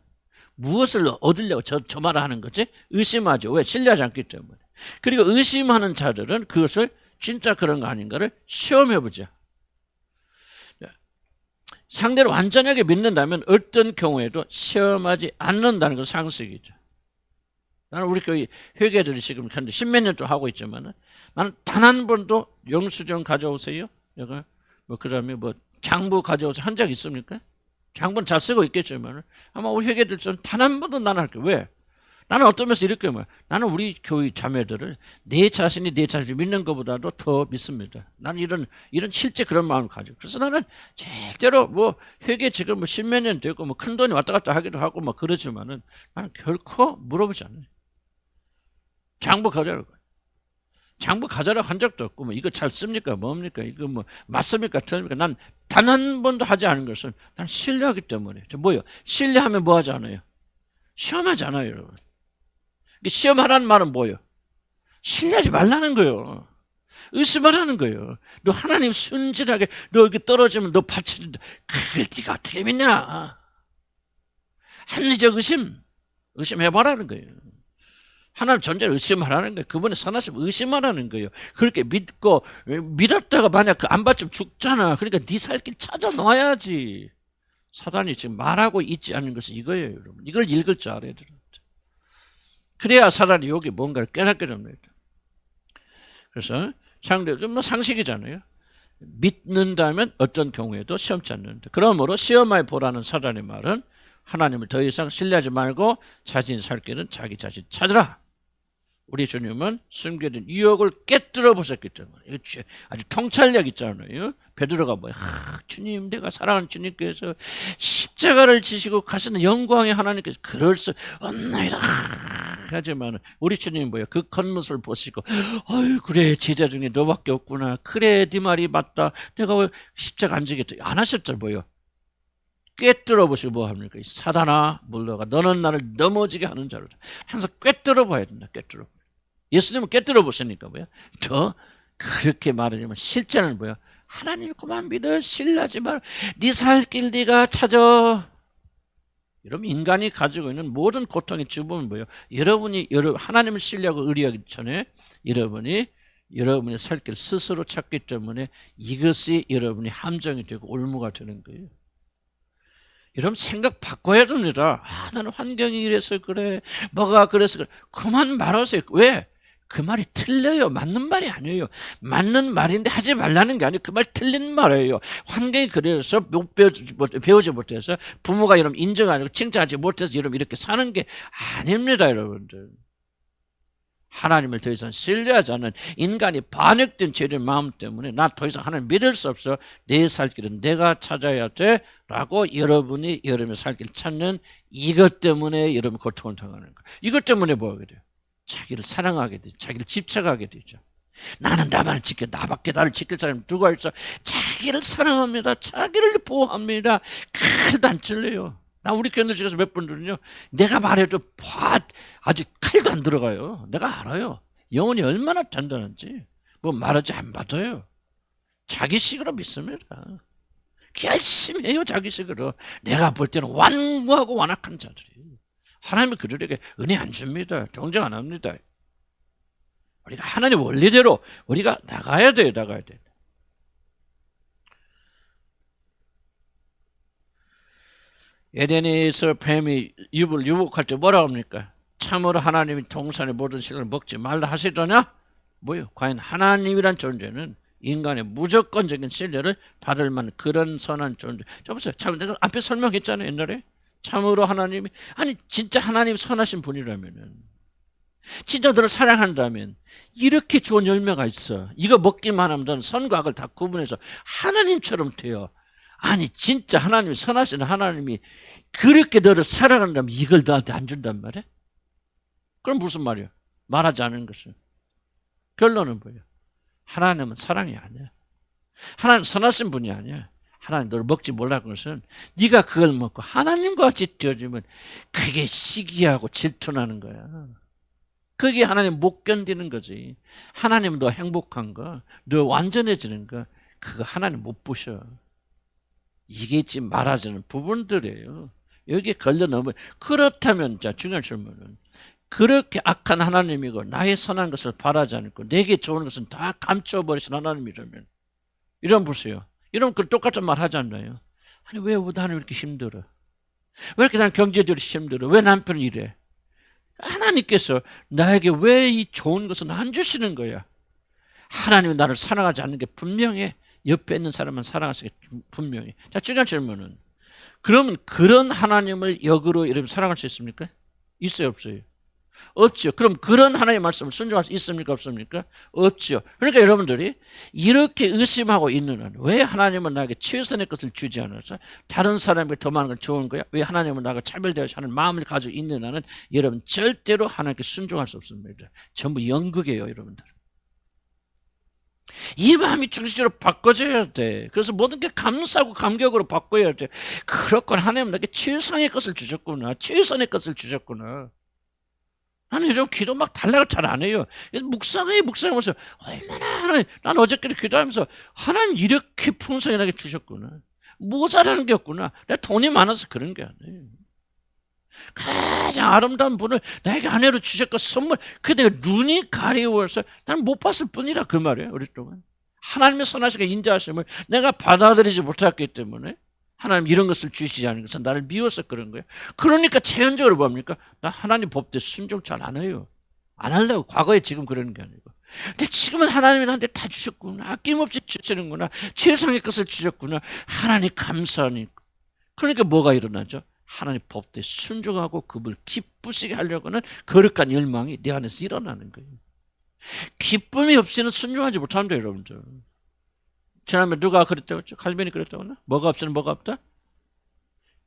무엇을 얻으려고 저 말을 하는 거지? 의심하죠. 왜? 신뢰하지 않기 때문에. 그리고 의심하는 자들은 그것을 진짜 그런 거 아닌가를 시험해보자. 상대를 완전하게 믿는다면 어떤 경우에도 시험하지 않는다는 건 상식이죠. 나는 우리 교회 회계들이 지금 현재 10몇 년 좀 하고 있지만 나는 단 한 번도 영수증 가져오세요. 내가 뭐 그다음에 뭐 장부 가져오세요 한 적 있습니까? 장부는 잘 쓰고 있겠지만 아마 우리 회계들 좀 단 한 번도 나는 할게. 왜? 나는 어떤 면에서 이렇게 말해요. 나는 우리 교회 자매들을 내 자신이 내 자신을 믿는 것보다도 더 믿습니다. 나는 이런 실제 그런 마음을 가지고. 그래서 나는 절대로 뭐 회계 지금 뭐 10몇 년 되고 뭐 큰 돈이 왔다 갔다 하기도 하고 뭐 그러지만은 나는 결코 물어보지 않아요. 장부 가져라고. 장부 가져라고 한 적도 없고 뭐 이거 잘 씁니까? 뭡니까? 이거 뭐 맞습니까? 틀립니까? 난 단 한 번도 하지 않은 것은 난 신뢰하기 때문에. 저 뭐요? 신뢰하면 뭐 하지 않아요? 시험하지 않아요, 여러분. 시험하라는 말은 뭐예요? 신뢰하지 말라는 거예요. 의심하라는 거예요. 너 하나님 순진하게 너 여기 떨어지면 너 받쳐준다. 그걸 네가 어떻게 믿냐? 합리적 의심해봐라는 거예요. 하나님 존재를 의심하라는 거예요. 그분의 선하심 의심하라는 거예요. 그렇게 믿고 믿었다가 만약 그 안 받으면 죽잖아. 그러니까 네 살 길 찾아 놔야지. 사단이 지금 말하고 있지 않은 것은 이거예요, 여러분. 이걸 읽을 줄 알아야 돼요. 그래야 사단이 여기 뭔가를 깨닫게 됩니다. 그래서 뭐 상식이잖아요. 믿는다면 어떤 경우에도 시험치 않는다. 그러므로 시험하여 보라는 사단의 말은 하나님을 더 이상 신뢰하지 말고 자신이 살 길은 자기 자신 찾으라. 우리 주님은 숨겨진 유혹을 깨뜨려 보셨기 때문에 아주 통찰력 있잖아요. 베드로가 뭐야? 주님, 내가 사랑하는 주님께서 십자가를 지시고 가시는 영광의 하나님께서 그럴 수 없나이다. 하지만 우리 주님 뭐야? 그 겉모습을 보시고 어이 그래 제자 중에 너밖에 없구나. 그래 네 말이 맞다. 내가 왜 십자가 안 지겠다. 안 하셨죠 뭐요? 꿰뚫어 보시고 뭐 합니까? 사단아 물러가. 너는 나를 넘어지게 하는 자로다. 항상 꿰뚫어 봐야 된다. 꿰뚫어. 예수님은 꿰뚫어 보시니까 뭐야? 더 그렇게 말하지만 실제는 뭐야? 하나님 그만 믿어. 신뢰하지 말. 네 살 길 네가 찾아. 여러분 인간이 가지고 있는 모든 고통의 주범은 뭐예요? 여러분이 하나님을 신뢰하고 의리하기 전에 여러분의 살 길 스스로 찾기 때문에 이것이 여러분의 함정이 되고 올무가 되는 거예요. 여러분 생각 바꿔야 됩니다. 나는 환경이 이래서 그래. 뭐가 그래서 그래. 그만 말하세요. 왜? 그 말이 틀려요. 맞는 말이 아니에요. 맞는 말인데 하지 말라는 게 아니에요. 그 말 틀린 말이에요. 환경이 그래서 배우지 못해서 부모가 여러분 인정 안 하고 칭찬하지 못해서 여러분 이렇게 사는 게 아닙니다. 여러분들. 하나님을 더 이상 신뢰하지 않는 인간이 반역된 죄의 마음 때문에 나 더 이상 하나님 믿을 수 없어. 내 살 길은 내가 찾아야 돼 라고 여러분이 여러분의 살 길 찾는 이것 때문에 여러분 고통을 당하는 거예요. 이것 때문에 뭐 하게 돼요? 자기를 사랑하게 되죠. 자기를 집착하게 되죠. 나는 나만을 지켜. 나밖에 나를 지킬 사람이 누가 있어. 자기를 사랑합니다. 자기를 보호합니다. 칼도 안 찔려요. 나 우리 교인들 중에서 몇 분들은요. 내가 말해도 아주 칼도 안 들어가요. 내가 알아요. 영혼이 얼마나 단단한지. 뭐 말하지 안 받아요. 자기식으로 믿습니다. 열심히 해요. 자기식으로. 내가 볼 때는 완고하고 완악한 자들이. 하나님은 그들에게 은혜 안 줍니다. 정정 안 합니다. 우리가 하나님 원리대로 우리가 나가야 돼요. 나가야 돼요. 에덴에서 뱀이 윷을 유혹할 때 뭐라 합니까? 참으로 하나님이 동산의 모든 식을 먹지 말라 하시더냐? 뭐요? 과연 하나님이란 존재는 인간의 무조건적인 신뢰를 받을 만한 그런 선한 존재. 자 보세요. 참 내가 앞에 설명했잖아요. 옛날에. 참으로 하나님이 아니 진짜 하나님 선하신 분이라면 진짜 너를 사랑한다면 이렇게 좋은 열매가 있어. 이거 먹기만 하면 너는 선과 악을 다 구분해서 하나님처럼 돼요. 아니 진짜 하나님이 선하신 하나님이 그렇게 너를 사랑한다면 이걸 너한테 안 준단 말이야? 그럼 무슨 말이야? 말하지 않은 것은. 결론은 뭐예요? 하나님은 사랑이 아니야. 하나님 선하신 분이 아니야. 하나님 너를 먹지 몰라는 것은 네가 그걸 먹고 하나님과 같이 되어지면 그게 시기하고 질투나는 거야. 그게 하나님 못 견디는 거지. 하나님 너 행복한 거, 너 완전해지는 거, 그거 하나님 못 보셔. 이게 지금 말하자는 부분들이에요. 여기에 걸려 넘어. 그렇다면 자 중요한 질문은 그렇게 악한 하나님이고 나의 선한 것을 바라지 않고 내게 좋은 것은 다 감춰버리신 하나님이라면 이런 보세요. 이러면 그 똑같은 말 하지 않나요? 아니 왜 나는 이렇게 힘들어? 왜 이렇게 나는 경제적으로 힘들어? 왜 남편이 이래? 하나님께서 나에게 왜 이 좋은 것은 안 주시는 거야? 하나님은 나를 사랑하지 않는 게 분명해. 옆에 있는 사람은 사랑하시기 분명해. 자, 중요한 질문은 그러면 그런 하나님을 역으로 여러분 사랑할 수 있습니까? 있어요, 없어요? 없죠. 그럼 그런 하나님의 말씀을 순종할 수 있습니까? 없습니까? 없죠. 그러니까 여러분들이 이렇게 의심하고 있는 한 왜 하나님은 나에게 최선의 것을 주지 않아서 다른 사람에게 더 많은 걸 좋은 거야? 왜 하나님은 나가 차별되어야 하는 마음을 가지고 있는 한은 여러분 절대로 하나님께 순종할 수 없습니다. 전부 연극이에요, 여러분들. 이 마음이 중심으로 바꿔져야 돼. 그래서 모든 게 감사하고 감격으로 바꿔야 돼. 그렇구나. 하나님은 나에게 최상의 것을 주셨구나. 최선의 것을 주셨구나. 나는 요즘 기도 막 달라고 잘 안 해요. 묵상하면서 얼마나 하나님, 나는 어저께 기도하면서 하나님 이렇게 풍성하게 주셨구나. 모자라는 게 없구나. 내가 돈이 많아서 그런 게 아니에요. 가장 아름다운 분을 나에게 아내로 주셨고 선물, 그게 내가 눈이 가리워서 나는 못 봤을 뿐이라 그 말이에요. 오랫동안 하나님의 선하시게 인자하심을 내가 받아들이지 못했기 때문에 하나님 이런 것을 주시지 않은 것은 나를 미워서 그런 거예요. 그러니까 자연적으로 뭡니까? 나 하나님 법대 순종 잘 안 해요. 안 하려고. 과거에 지금 그러는 게 아니고. 근데 지금은 하나님이 나한테 다 주셨구나. 아낌없이 주시는구나. 최상의 것을 주셨구나. 하나님 감사하니. 그러니까 뭐가 일어나죠? 하나님 법대에 순종하고 그분을 기쁘시게 하려고 하는 거룩한 열망이 내 안에서 일어나는 거예요. 기쁨이 없이는 순종하지 못합니다, 여러분들. 지난번에 누가 그랬다고 했죠? 칼빈이 그랬다고 했나? 뭐가 없으면 뭐가 없다?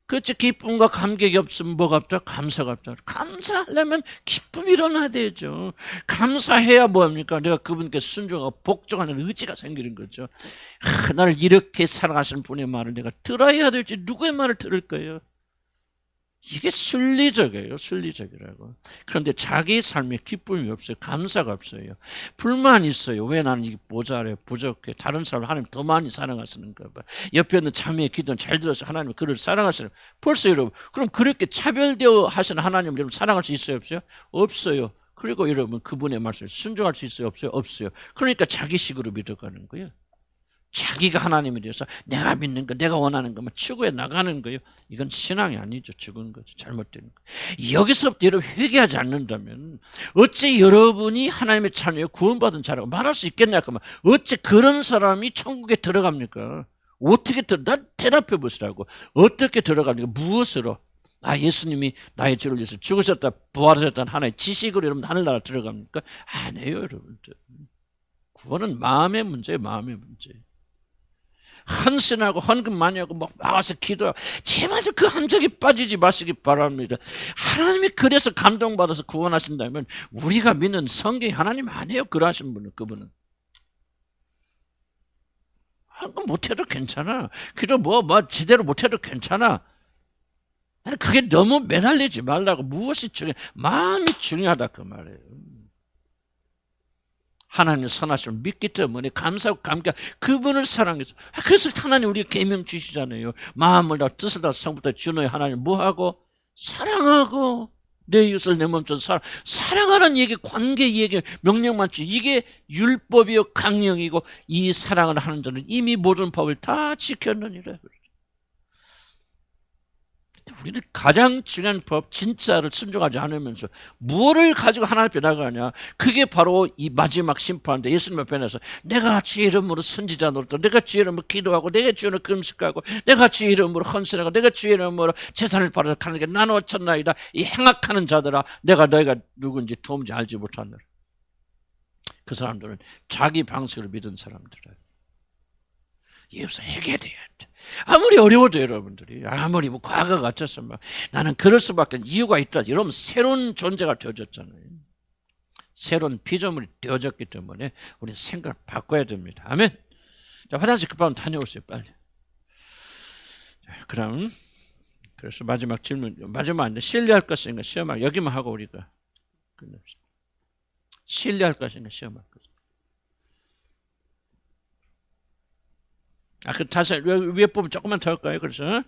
그렇지. 기쁨과 감격이 없으면 뭐가 없다? 감사가 없다. 감사하려면 기쁨이 일어나야 되죠. 감사해야 뭐합니까? 내가 그분께 순종하고 복종하는 의지가 생기는 거죠. 나를 이렇게 사랑하시는 분의 말을 내가 들어야 될지 누구의 말을 들을 거예요? 이게 순리적이에요. 순리적이라고. 그런데 자기 삶에 기쁨이 없어요. 감사가 없어요. 불만이 있어요. 왜 나는 이게 모자래, 부족해. 다른 사람을 하나님 더 많이 사랑하시는가 봐. 옆에 있는 자매의 기도는 잘 들어서 하나님 그를 사랑하시는. 벌써 여러분, 그럼 그렇게 차별되어 하시는 하나님을 여러분 사랑할 수 있어요? 없어요? 없어요. 그리고 여러분 그분의 말씀에 순종할 수 있어요? 없어요? 없어요. 그러니까 자기식으로 믿어가는 거예요. 자기가 하나님에 대해서 내가 믿는 거, 내가 원하는 것만 추구해 나가는 거예요. 이건 신앙이 아니죠. 죽은 거죠. 잘못된 거. 여기서부터 여러분 회개하지 않는다면 어째 여러분이 하나님의 자녀에 구원받은 자라고 말할 수 있겠냐? 그러면 어째 그런 사람이 천국에 들어갑니까? 어떻게 난 대답해 보시라고. 어떻게 들어갑니까? 무엇으로? 예수님이 나의 죄를 위해서 죽으셨다, 부활하셨다는 하나의 지식으로 여러분 하늘나라 들어갑니까? 아니에요, 여러분들. 구원은 마음의 문제예요, 마음의 문제. 헌신하고 헌금 많이 하고 막 나와서 기도하고 제발 그 함정에 빠지지 마시기 바랍니다. 하나님이 그래서 감동받아서 구원하신다면 우리가 믿는 성경이 하나님 아니에요. 그러하신 분은. 그분은 헌금 못해도 괜찮아. 기도 제대로 못해도 괜찮아. 그게 너무 매달리지 말라고. 무엇이 중요해? 마음이 중요하다 그 말이에요. 하나님의 선하심을 믿기 때문에 감사하고 감격, 그분을 사랑해서. 그래서 하나님 우리가 계명 주시잖아요. 마음을 다 뜻을 다 성부터 주너의 하나님 뭐하고? 사랑하고 내 이웃을 내 몸처럼 사랑하는 얘기, 관계 얘기, 명령만 주. 이게 율법이요 강령이고 이 사랑을 하는 자는 이미 모든 법을 다 지켰느니라. 우리는 가장 중요한 법 진짜를 순종하지 않으면서 무엇을 가지고 하나님 앞에 나가냐. 그게 바로 이 마지막 심판인데 예수님 앞에 나서 내가 주의 이름으로 선지자 노릇하고 내가 주의 이름으로 기도하고 내가 주의 이름으로 금식하고 내가 주의 이름으로 헌신하고 내가 주의 이름으로 재산을 받아서 가는 게 나누었나이다. 이 행악하는 자들아 내가 너희가 누군지 도무지 알지 못하느라. 그 사람들은 자기 방식을 믿은 사람들이에요. 여기서 회개돼야 돼. 아무리 어려워도 여러분들이 아무리 뭐 과거가 같아서 막 나는 그럴 수밖에 이유가 있다 이러면 새로운 존재가 되어졌잖아요. 새로운 피조물이 되어졌기 때문에 우리는 생각을 바꿔야 됩니다. 아멘. 자, 화장실 급하면 다녀오세요 빨리. 자, 그럼 그래서 마지막 질문, 마지막 안돼 신뢰할 것인가 시험할 여기만 하고 우리가 끝냅시다. 신뢰할 것인가 시험할 것인가. 그 다시 위에 부분 조금만 더 할까요? 그래서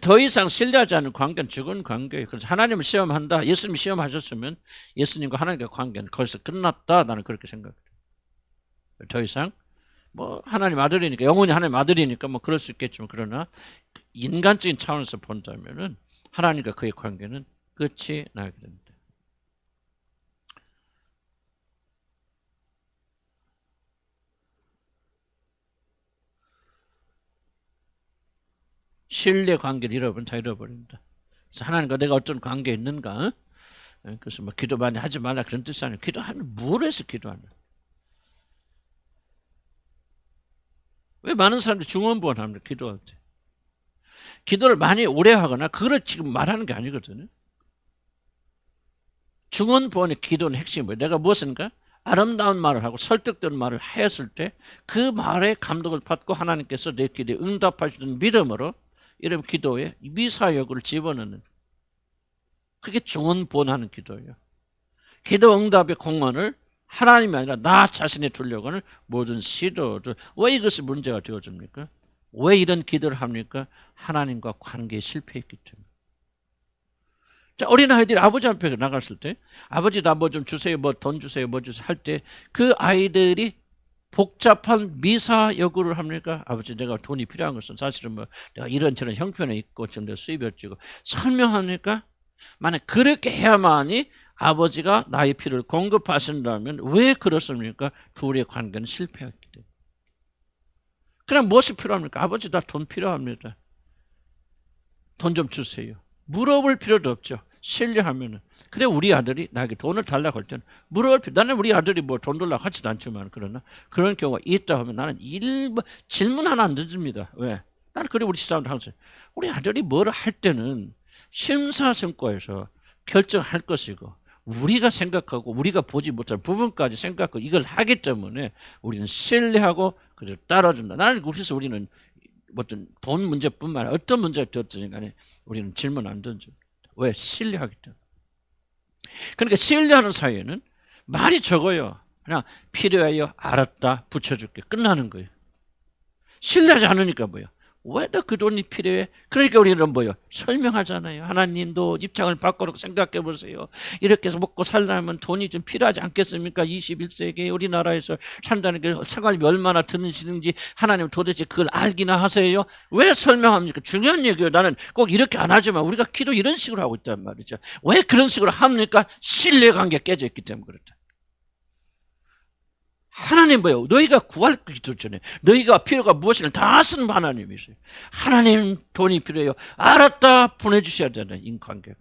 더 이상 신뢰하지 않는 관계는 죽은 관계예요. 그래서 하나님을 시험한다. 예수님 시험하셨으면 예수님과 하나님과 관계는 거기서 끝났다. 나는 그렇게 생각해요. 더 이상 뭐 하나님 아들이니까 영원히 하나님 아들이니까 뭐 그럴 수 있겠지만 그러나 인간적인 차원에서 본다면은 하나님과 그의 관계는 끝이 나게 됩니다. 신뢰 관계를 잃어버리면 다 잃어버립니다. 그래서 하나님과 내가 어떤 관계에 있는가? 그래서 뭐 기도 많이 하지 말라 그런 뜻이 아니에요. 기도하면 뭘 해서 기도하냐? 왜 많은 사람들이 중언부언합니까? 기도할 때. 기도를 많이 오래 하거나 그걸 지금 말하는 게 아니거든요. 중언부언의 기도는 핵심이 뭐예요? 내가 무엇인가? 아름다운 말을 하고 설득되는 말을 하였을 때 그 말에 감동을 받고 하나님께서 내 기도에 응답하시는 믿음으로 이런 기도에 미사여구를 집어넣는 그게 중언부언하는 기도예요. 기도 응답의 공헌을 하나님이 아니라 나 자신에 두려고 하는 모든 시도들. 왜 이것이 문제가 되어집니까? 왜 이런 기도를 합니까? 하나님과 관계에 실패했기 때문에. 자, 어린아이들이 아버지 앞에 나갔을 때 아버지 나 뭐 좀 주세요, 뭐 돈 주세요, 뭐 주세요 할 때 그 아이들이 복잡한 미사 여구를 합니까? 아버지 내가 돈이 필요한 것은 사실은 뭐 내가 이런저런 형편에 있고 지금 내 수입이 어찌고 설명합니까? 만약 그렇게 해야만이 아버지가 나의 필요를 공급하신다면 왜 그렇습니까? 둘의 관계는 실패했기 때문에. 그럼 무엇이 필요합니까? 아버지 나 돈 필요합니다. 돈 좀 주세요. 물어볼 필요도 없죠. 신뢰하면은. 그래 우리 아들이 나에게 돈을 달라고 할 때는 물어볼 필요. 나는 우리 아들이 뭐 돈 달라고 하지도 않지만 그러나 그런 경우가 있다 하면 나는 질문 하나 안 던집니다. 왜? 나는 그래 우리 시사람들 항상 우리 아들이 뭐를 할 때는 심사숙고해서 결정할 것이고 우리가 생각하고 우리가 보지 못할 부분까지 생각하고 이걸 하기 때문에 우리는 신뢰하고 그래서 따라준다. 나는 그래서 우리는 어떤 돈 문제뿐만 아니라 어떤 문제가 되었든 간에 우리는 질문 안 던집니다. 왜? 신뢰하기 때문에. 그러니까 신뢰하는 사이에는 말이 적어요. 그냥 필요해요. 알았다. 붙여줄게. 끝나는 거예요. 신뢰하지 않으니까 뭐예요? 왜 너 그 돈이 필요해? 그러니까 우리는 뭐예요? 설명하잖아요. 하나님도 입장을 바꿔놓고 생각해 보세요. 이렇게 해서 먹고 살려면 돈이 좀 필요하지 않겠습니까? 21세기에 우리나라에서 산다는 게 생활비 얼마나 드시는지 하나님 도대체 그걸 알기나 하세요? 왜 설명합니까? 중요한 얘기예요. 나는 꼭 이렇게 안 하지만 우리가 기도 이런 식으로 하고 있단 말이죠. 왜 그런 식으로 합니까? 신뢰관계가 깨져 있기 때문에 그렇다. 하나님 뭐예요? 너희가 구할 기도 전에 너희가 필요가 무엇인가 다 아시는 하나님이세요. 하나님 돈이 필요해요. 알았다 보내주셔야 되는 인관계가.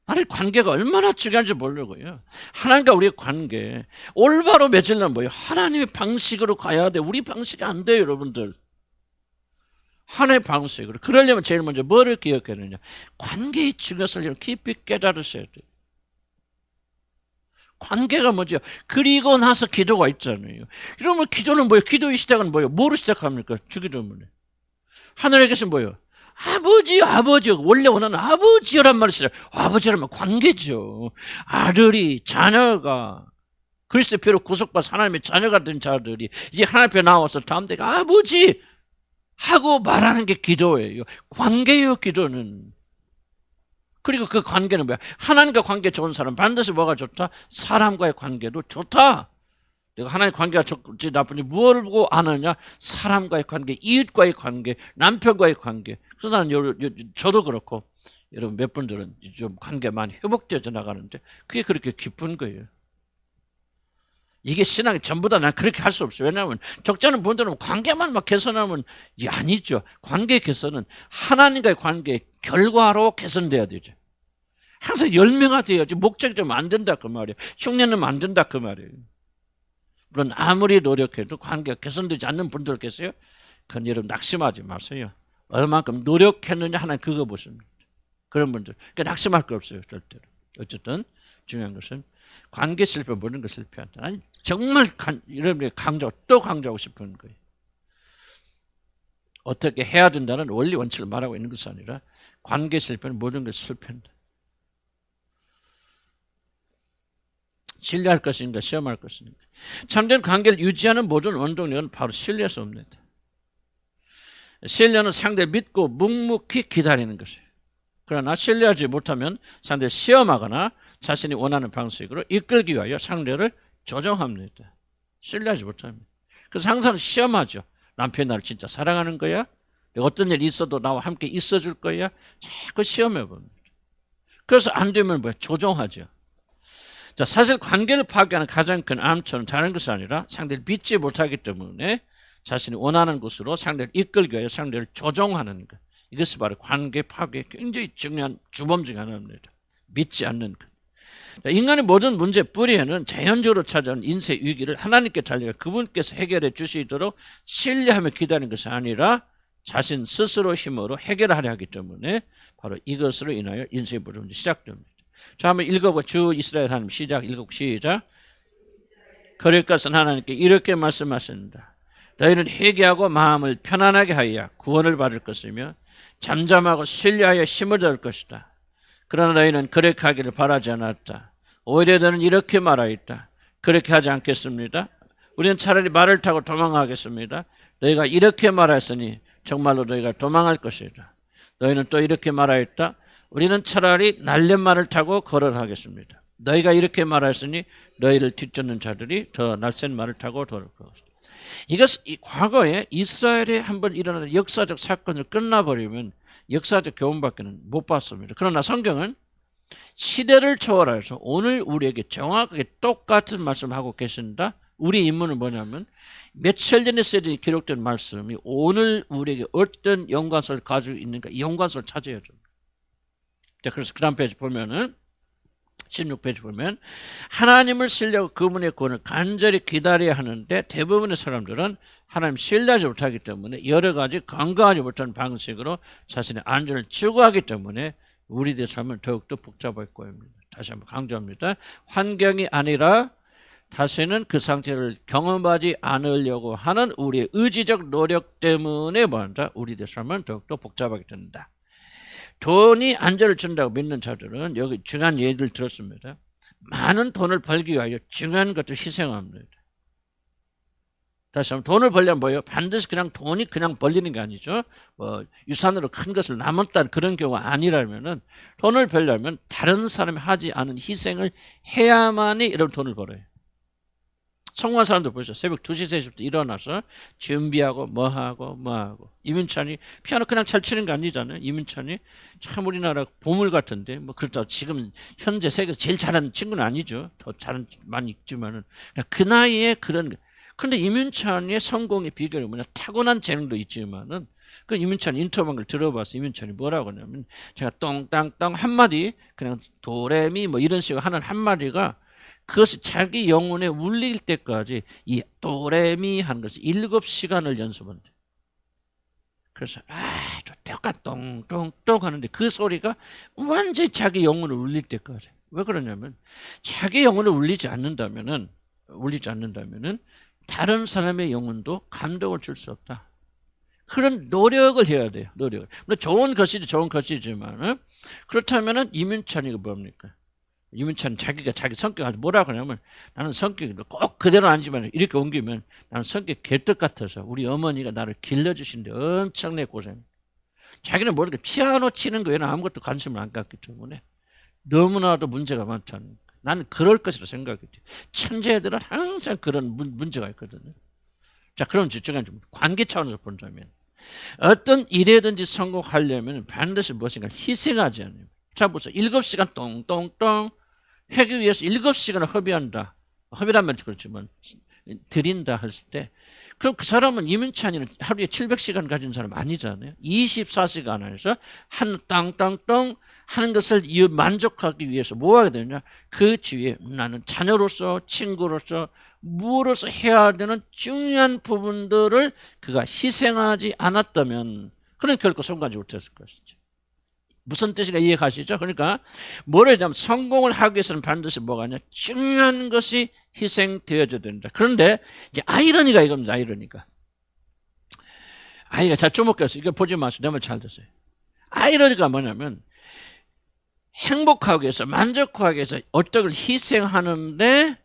나의 관계가 얼마나 중요한지 모르고요. 하나님과 우리의 관계 올바로 맺으려면 뭐예요? 하나님의 방식으로 가야 돼. 우리 방식이 안 돼요 여러분들. 하나님의 방식으로. 그러려면 제일 먼저 뭐를 기억해야 되냐? 관계의 중요성을 깊이 깨달으셔야 돼요. 관계가 뭐죠? 그리고 나서 기도가 있잖아요. 이러면 기도는 뭐예요? 기도의 시작은 뭐예요? 뭐로 시작합니까? 주기도문에. 하늘에 계신 뭐예요? 아버지. 원래 원하는 아버지란 말이 시작. 아버지라면 관계죠. 아들이, 자녀가, 그리스도의 피로 구속받아 하나님의 자녀가 된 자들이 이제 하나님 앞에 나와서 다음 대가 아버지 하고 말하는 게 기도예요. 관계예요, 기도는. 그리고 그 관계는 뭐야? 하나님과 관계 좋은 사람 반드시 뭐가 좋다? 사람과의 관계도 좋다. 내가 하나님의 관계가 좋지 나쁜지 무엇을 보고 아느냐? 사람과의 관계, 이웃과의 관계, 남편과의 관계. 그래서 나는 저도 그렇고 여러분 몇 분들은 좀 관계 많이 회복되어져 나가는데 그게 그렇게 기쁜 거예요. 이게 신앙이 전부 다 난 그렇게 할 수 없어요. 왜냐하면 적잖은 분들은 관계만 막 개선하면 이게 아니죠. 관계 개선은 하나님과의 관계의 결과로 개선돼야 되죠. 항상 열매가 돼야지 목적이 되면 안 된다 그 말이에요. 흉내내면 안 된다 그 말이에요. 물론 아무리 노력해도 관계가 개선되지 않는 분들 계세요. 그건 여러분 낙심하지 마세요. 얼마만큼 노력했느냐 하나님 그거 보십니다. 그런 분들. 그러니까 낙심할 거 없어요. 절대로. 어쨌든 중요한 것은 관계 실패 모든 거 실패한다. 아니 정말 여러분이 또 강조하고 싶은 거예요. 어떻게 해야 된다는 원리 원칙을 말하고 있는 것이 아니라 관계 실패는 모든 걸 실패한다. 신뢰할 것인가 시험할 것인가. 참된 관계를 유지하는 모든 원동력은 바로 신뢰에서 옵니다. 신뢰는 상대 믿고 묵묵히 기다리는 것이에요. 그러나 신뢰하지 못하면 상대를 시험하거나 자신이 원하는 방식으로 이끌기 위하여 상대를 조정합니다. 신뢰하지 못합니다. 그래서 항상 시험하죠. 남편이 나를 진짜 사랑하는 거야? 어떤 일이 있어도 나와 함께 있어줄 거야? 자꾸 시험해 봅니다. 그래서 안 되면 뭐야? 조정하죠. 자, 사실 관계를 파괴하는 가장 큰 암초는 다른 것이 아니라 상대를 믿지 못하기 때문에 자신이 원하는 곳으로 상대를 이끌기 위해 상대를 조종하는 것. 이것이 바로 관계 파괴의 굉장히 중요한 주범 중 하나입니다. 믿지 않는 것. 자, 인간의 모든 문제의 뿌리에는 자연적으로 찾아온 인생 위기를 하나님께 달려가 그분께서 해결해 주시도록 신뢰하며 기다리는 것이 아니라 자신 스스로 힘으로 해결하려 하기 때문에 바로 이것으로 인하여 인생의 부름이 시작됩니다. 자, 한번 읽어봐. 주 이스라엘 하나님 시작. 시작. 그럴 것은 하나님께 이렇게 말씀하십니다. 너희는 회개하고 마음을 편안하게 하여 구원을 받을 것이며 잠잠하고 신뢰하여 힘을 얻을 것이다. 그러나 너희는 그렇게 하기를 바라지 않았다. 오히려 너는 이렇게 말하였다. 그렇게 하지 않겠습니다. 우리는 차라리 말을 타고 도망하겠습니다. 너희가 이렇게 말했으니 정말로 너희가 도망할 것이다. 너희는 또 이렇게 말하였다. 우리는 차라리 날갯말을 타고 걸어가겠습니다. 너희가 이렇게 말했으니 너희를 뒤쫓는 자들이 더 날쌘 말을 타고 돌아올 것이다. 이것은 과거에 이스라엘에 한번 일어나는 역사적 사건을 끝나버리면 역사적 교훈밖에는 못 봤습니다. 그러나 성경은 시대를 초월해서 오늘 우리에게 정확하게 똑같은 말씀을 하고 계신다. 우리 임무는 뭐냐면 몇천 년의 세대에 기록된 말씀이 오늘 우리에게 어떤 연관성을 가지고 있는가 이 연관성을 찾아야 됩니다. 자, 그래서 그 다음 페이지 보면은 16페이지 보면 하나님을 신뢰하고 그분의 구원을 간절히 기다려야 하는데 대부분의 사람들은 하나님 신뢰하지 못하기 때문에 여러 가지 건강하지 못한 방식으로 자신의 안전을 추구하기 때문에 우리들의 삶은 더욱더 복잡할 거입니다. 다시 한번 강조합니다. 환경이 아니라 다시는 그 상태를 경험하지 않으려고 하는 우리의 의지적 노력 때문에 뭐한다? 우리들의 삶은 더욱더 복잡하게 된다. 돈이 안전을 준다고 믿는 자들은 여기 중요한 예를 들었습니다. 많은 돈을 벌기 위하여 중요한 것들 희생합니다. 다시 한번 돈을 벌려면 뭐예요? 반드시 그냥 돈이 그냥 벌리는 게 아니죠. 뭐 유산으로 큰 것을 남았다는 그런 경우가 아니라면은 돈을 벌려면 다른 사람이 하지 않은 희생을 해야만이 이런 돈을 벌어요. 성공한 사람들 보시죠. 새벽 2시, 3시부터 일어나서 준비하고 뭐하고 이민찬이 피아노 그냥 잘 치는 거 아니잖아요. 이민찬이 참 우리나라 보물 같은데 뭐 그렇다고 지금 현재 세계에서 제일 잘하는 친구는 아니죠. 더 잘하는 많이 있지만은 그 나이에 그런 그런데 이민찬의 성공의 비결은 뭐냐 타고난 재능도 있지만은 그 이민찬 인터뷰한 걸 들어봐서 이민찬이 뭐라고 하냐면 제가 똥땅땅 한마디 그냥 도레미 뭐 이런 식으로 하는 한마디가 그것이 자기 영혼에 울릴 때까지 이 도레미 하는 것을 7시간을 연습한대. 그래서 똑같 똥똥똥 하는데 그 소리가 완전히 자기 영혼을 울릴 때까지. 왜 그러냐면 자기 영혼을 울리지 않는다면은 다른 사람의 영혼도 감동을 줄 수 없다. 그런 노력을 해야 돼요. 노력을. 좋은 것이지만 그렇다면은 이민찬이가 뭡니까? 이민찬 자기가 자기 성격을 뭐라고 하냐면 나는 성격이 꼭 그대로 아니지만 이렇게 옮기면 나는 성격 개떡 같아서 우리 어머니가 나를 길러주시는데 엄청나게 고생. 자기는 모르게 피아노 치는 거에는 아무것도 관심을 안 갖기 때문에 너무나도 문제가 많다는 거예요. 나는 그럴 것이라 생각했죠. 천재들은 항상 그런 문제가 있거든요. 자, 그럼 집중한 좀 관계 차원에서 본다면 어떤 일에든지 성공하려면 반드시 무엇인가 희생하지 않아요. 자, 보세요. 7시간 똥똥똥 하기 위해서 7시간을 허비한다. 허비라면 그렇지만 드린다 했을 때 그럼 그 사람은 이민찬이는 하루에 700시간 가진 사람 아니잖아요. 24시간 안에서 한 땅땅땅 하는 것을 만족하기 위해서 뭐 하게 되냐. 그 뒤에 나는 자녀로서 친구로서 무엇으로서 해야 되는 중요한 부분들을 그가 희생하지 않았다면 그는 결코 성공하지 못했을 것이죠. 무슨 뜻인가 이해가시죠? 그러니까 뭐를 하냐면 성공을 하기 위해서는 반드시 뭐가 아니야? 중요한 것이 희생되어야 된다. 그런데 이제 아이러니가 이겁니다. 아이러니가 잘 주목해서 이거 보지 마세요. 내 말 잘 듣세요. 아이러니가 뭐냐면 행복하기 위해서 만족하기 위해서 어떤 걸 희생하는데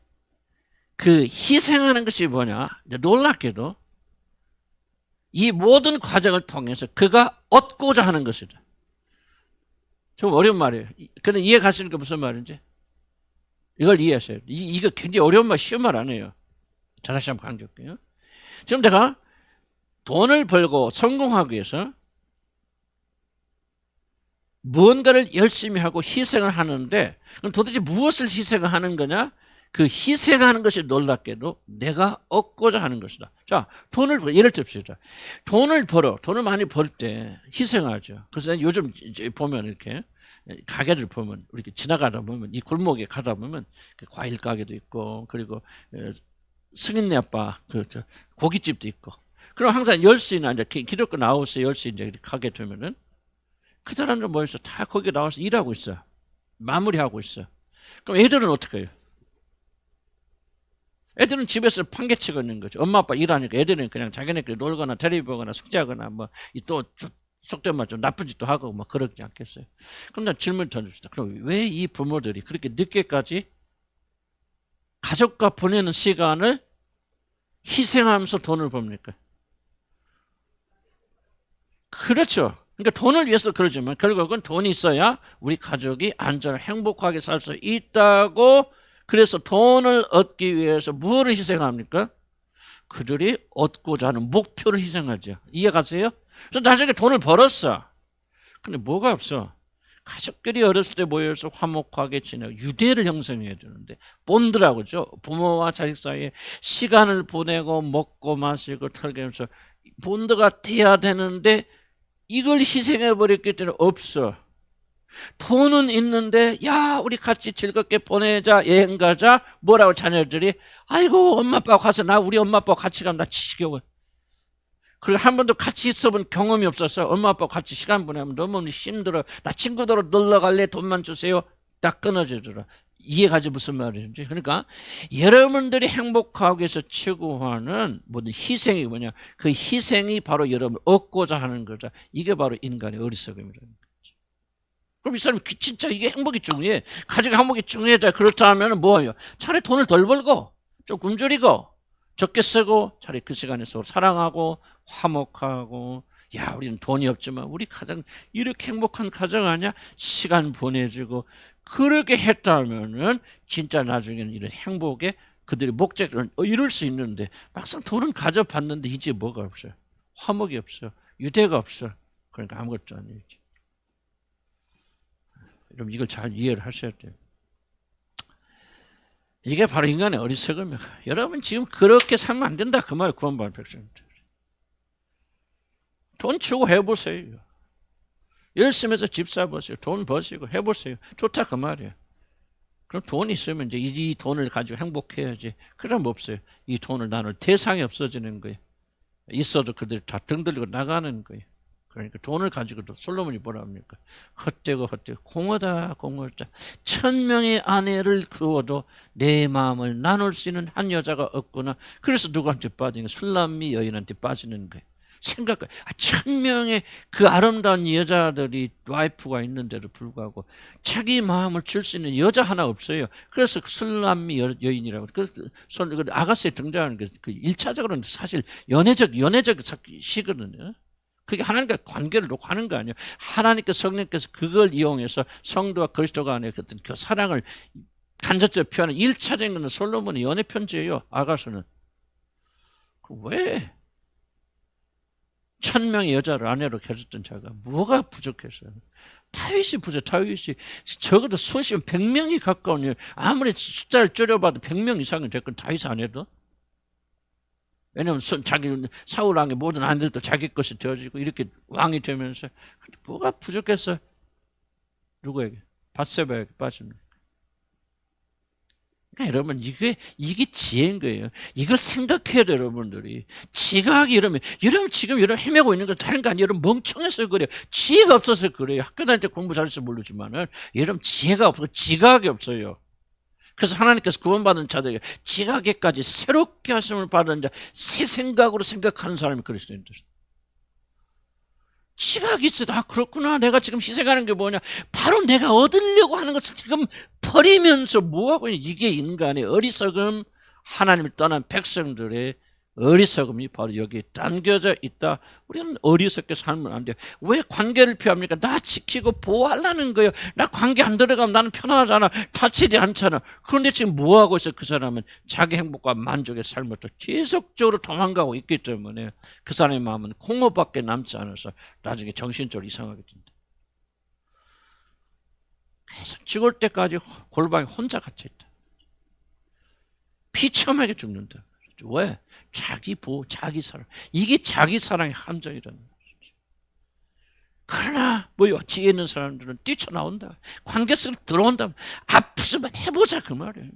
그 희생하는 것이 뭐냐? 놀랍게도 이 모든 과정을 통해서 그가 얻고자 하는 것이다. 좀 어려운 말이에요. 그런데 이해 가시니까 무슨 말인지 이걸 이해하세요. 이거 굉장히 어려운 말, 쉬운 말 아니에요. 자, 다시 한번 강조할게요. 지금 내가 돈을 벌고 성공하기 위해서 무언가를 열심히 하고 희생을 하는데 그럼 도대체 무엇을 희생을 하는 거냐? 그 희생하는 것이 놀랍게도 내가 얻고자 하는 것이다. 자, 예를 듭시다. 돈을 많이 벌 때 희생하죠. 그래서 요즘 보면 이렇게 가게들 보면 이렇게 지나가다 보면 이 골목에 가다 보면 과일 가게도 있고 그리고 승인네 아빠 고깃집도 있고 그럼 항상 10시나 이제 기독교 나오서 10시 이제 가게 되면은 그 사람들 모여서 다 거기 나와서 일하고 있어. 마무리하고 있어. 그럼 애들은 어떻게 해요? 애들은 집에서 판개치고 있는 거죠. 엄마 아빠 일하니까 애들은 그냥 자기네끼리 놀거나 텔레비 보거나 숙제하거나 뭐 또 속된 말 좀 나쁜 짓도 하고 뭐 그러지 않겠어요. 그럼 난 질문을 던집시다. 그럼 왜 이 부모들이 그렇게 늦게까지 가족과 보내는 시간을 희생하면서 돈을 법니까? 그렇죠. 그러니까 돈을 위해서 그러지만 결국은 돈이 있어야 우리 가족이 안전하게 행복하게 살 수 있다고. 그래서 돈을 얻기 위해서 무엇을 희생합니까? 그들이 얻고자 하는 목표를 희생하죠. 이해가세요? 그래서 나중에 돈을 벌었어. 근데 뭐가 없어? 가족끼리 어렸을 때 모여서 화목하게 지내고 유대를 형성해야 되는데 본드라고 그러죠. 부모와 자식 사이에 시간을 보내고 먹고 마시고 털게면서 본드가 돼야 되는데 이걸 희생해버렸기 때문에 없어. 돈은 있는데 야 우리 같이 즐겁게 보내자 여행 가자 뭐라고 자녀들이 아이고 엄마 아빠 가서 우리 엄마 아빠 같이 가면 나 지겨워. 그리고 한 번도 같이 있어본 경험이 없어서 엄마 아빠 같이 시간 보내면 너무 힘들어. 나 친구들하고 놀러 갈래 돈만 주세요. 딱 끊어지더라. 이해가지 무슨 말인지. 그러니까 여러분들이 행복하기 위해서 추구하는 모든 희생이 뭐냐? 그 희생이 바로 여러분을 얻고자 하는 거죠. 이게 바로 인간의 어리석음이라는 거죠. 그럼 이 사람이 진짜 이게 행복이 중요해. 가족의 행복이 중요하다. 그렇다면 뭐예요? 차라리 돈을 덜 벌고 좀 굶주리고 적게 쓰고 차라리 그 시간에 서로 사랑하고 화목하고 야 우리는 돈이 없지만 우리 가장 이렇게 행복한 가정 아니야? 시간 보내주고 그렇게 했다면은 진짜 나중에는 이런 행복에 그들의 목적을 이룰 수 있는데 막상 돈은 가져봤는데 이제 뭐가 없어요. 화목이 없어. 유대가 없어. 그러니까 아무것도 아니지. 여러분 이걸 잘 이해를 하셔야 돼요. 이게 바로 인간의 어리석음이에요. 여러분 지금 그렇게 살면 안 된다 그 말을 구원받은 백성들. 돈 주고 해보세요. 열심히 해서 집 사보세요. 돈 버시고 해보세요. 좋다 그 말이에요. 그럼 돈 있으면 이제 이 돈을 가지고 행복해야지. 그럼 없어요. 이 돈을 나눌 대상이 없어지는 거예요. 있어도 그들이 다 등들고 나가는 거예요. 그러니까 돈을 가지고도 솔로몬이 뭐라 합니까? 헛되고 공허다. 1000명의 아내를 두어도 내 마음을 나눌 수 있는 한 여자가 없구나. 그래서 누구한테 빠지는 거예요? 술람미 여인한테 빠지는 거예요. 생각해. 1000명의 그 아름다운 여자들이 와이프가 있는데도 불구하고 자기 마음을 줄 수 있는 여자 하나 없어요. 그래서 술람미 여인이라고. 그래서 아가씨에 등장하는 게 그 1차적으로는 사실 연애적 시거든요. 그게 하나님과 관계를 놓고 하는 거 아니에요. 하나님께 성령께서 그걸 이용해서 성도와 그리스도 간의 어떤 그 사랑을 간접적으로 표하는 1차적인 것은 솔로몬의 연애 편지예요. 아가서는. 왜? 1000명의 여자를 아내로 가졌던 자가 뭐가 부족했어요? 다윗이 다윗이 적어도 수십 100명이 가까운 아무리 숫자를 줄여봐도 100명 이상이 됐건 다윗 안 해도. 왜냐하면 자기 사울 왕의 모든 아들도 자기 것이 되어지고 이렇게 왕이 되면서 뭐가 부족했어? 누구에게? 밧세바에게 빠집니다. 그러니까 여러분 이게 지혜인 거예요. 이걸 생각해야 돼요, 여러분들이. 지각이 이러면 지금 헤매고 있는 거 다른 거 아니에요. 여러분 멍청해서 그래요. 지혜가 없어서 그래요. 학교 다닐 때 공부 잘해서 모르지만은 여러분 지혜가 없어, 지각이 없어요. 그래서 하나님께서 구원받은 자들에게 지각에까지 새롭게 하심을 받은 자, 새 생각으로 생각하는 사람이 그리스도인들. 지각이 있어도 그렇구나. 내가 지금 희생하는 게 뭐냐. 바로 내가 얻으려고 하는 것을 지금 버리면서 뭐하고 있냐. 이게 인간의 어리석음, 하나님을 떠난 백성들의 어리석음이 바로 여기에 담겨져 있다. 우리는 어리석게 살면 안 돼요. 왜 관계를 피합니까? 나 지키고 보호하려는 거예요. 나 관계 안 들어가면 나는 편하잖아. 다치지 않잖아. 그런데 지금 뭐하고 있어? 그 사람은 자기 행복과 만족의 삶을 또 계속적으로 도망가고 있기 때문에 그 사람의 마음은 공허밖에 남지 않아서 나중에 정신적으로 이상하게 된다. 그래서 죽을 때까지 골방에 혼자 갇혀있다. 비참하게 죽는다. 왜? 자기 보호, 자기 사랑. 이게 자기 사랑의 함정이라는 것이죠. 그러나 뭐요? 지혜 있는 사람들은 뛰쳐나온다. 관계 속으로 들어온다. 아프지만 해보자 그 말이에요.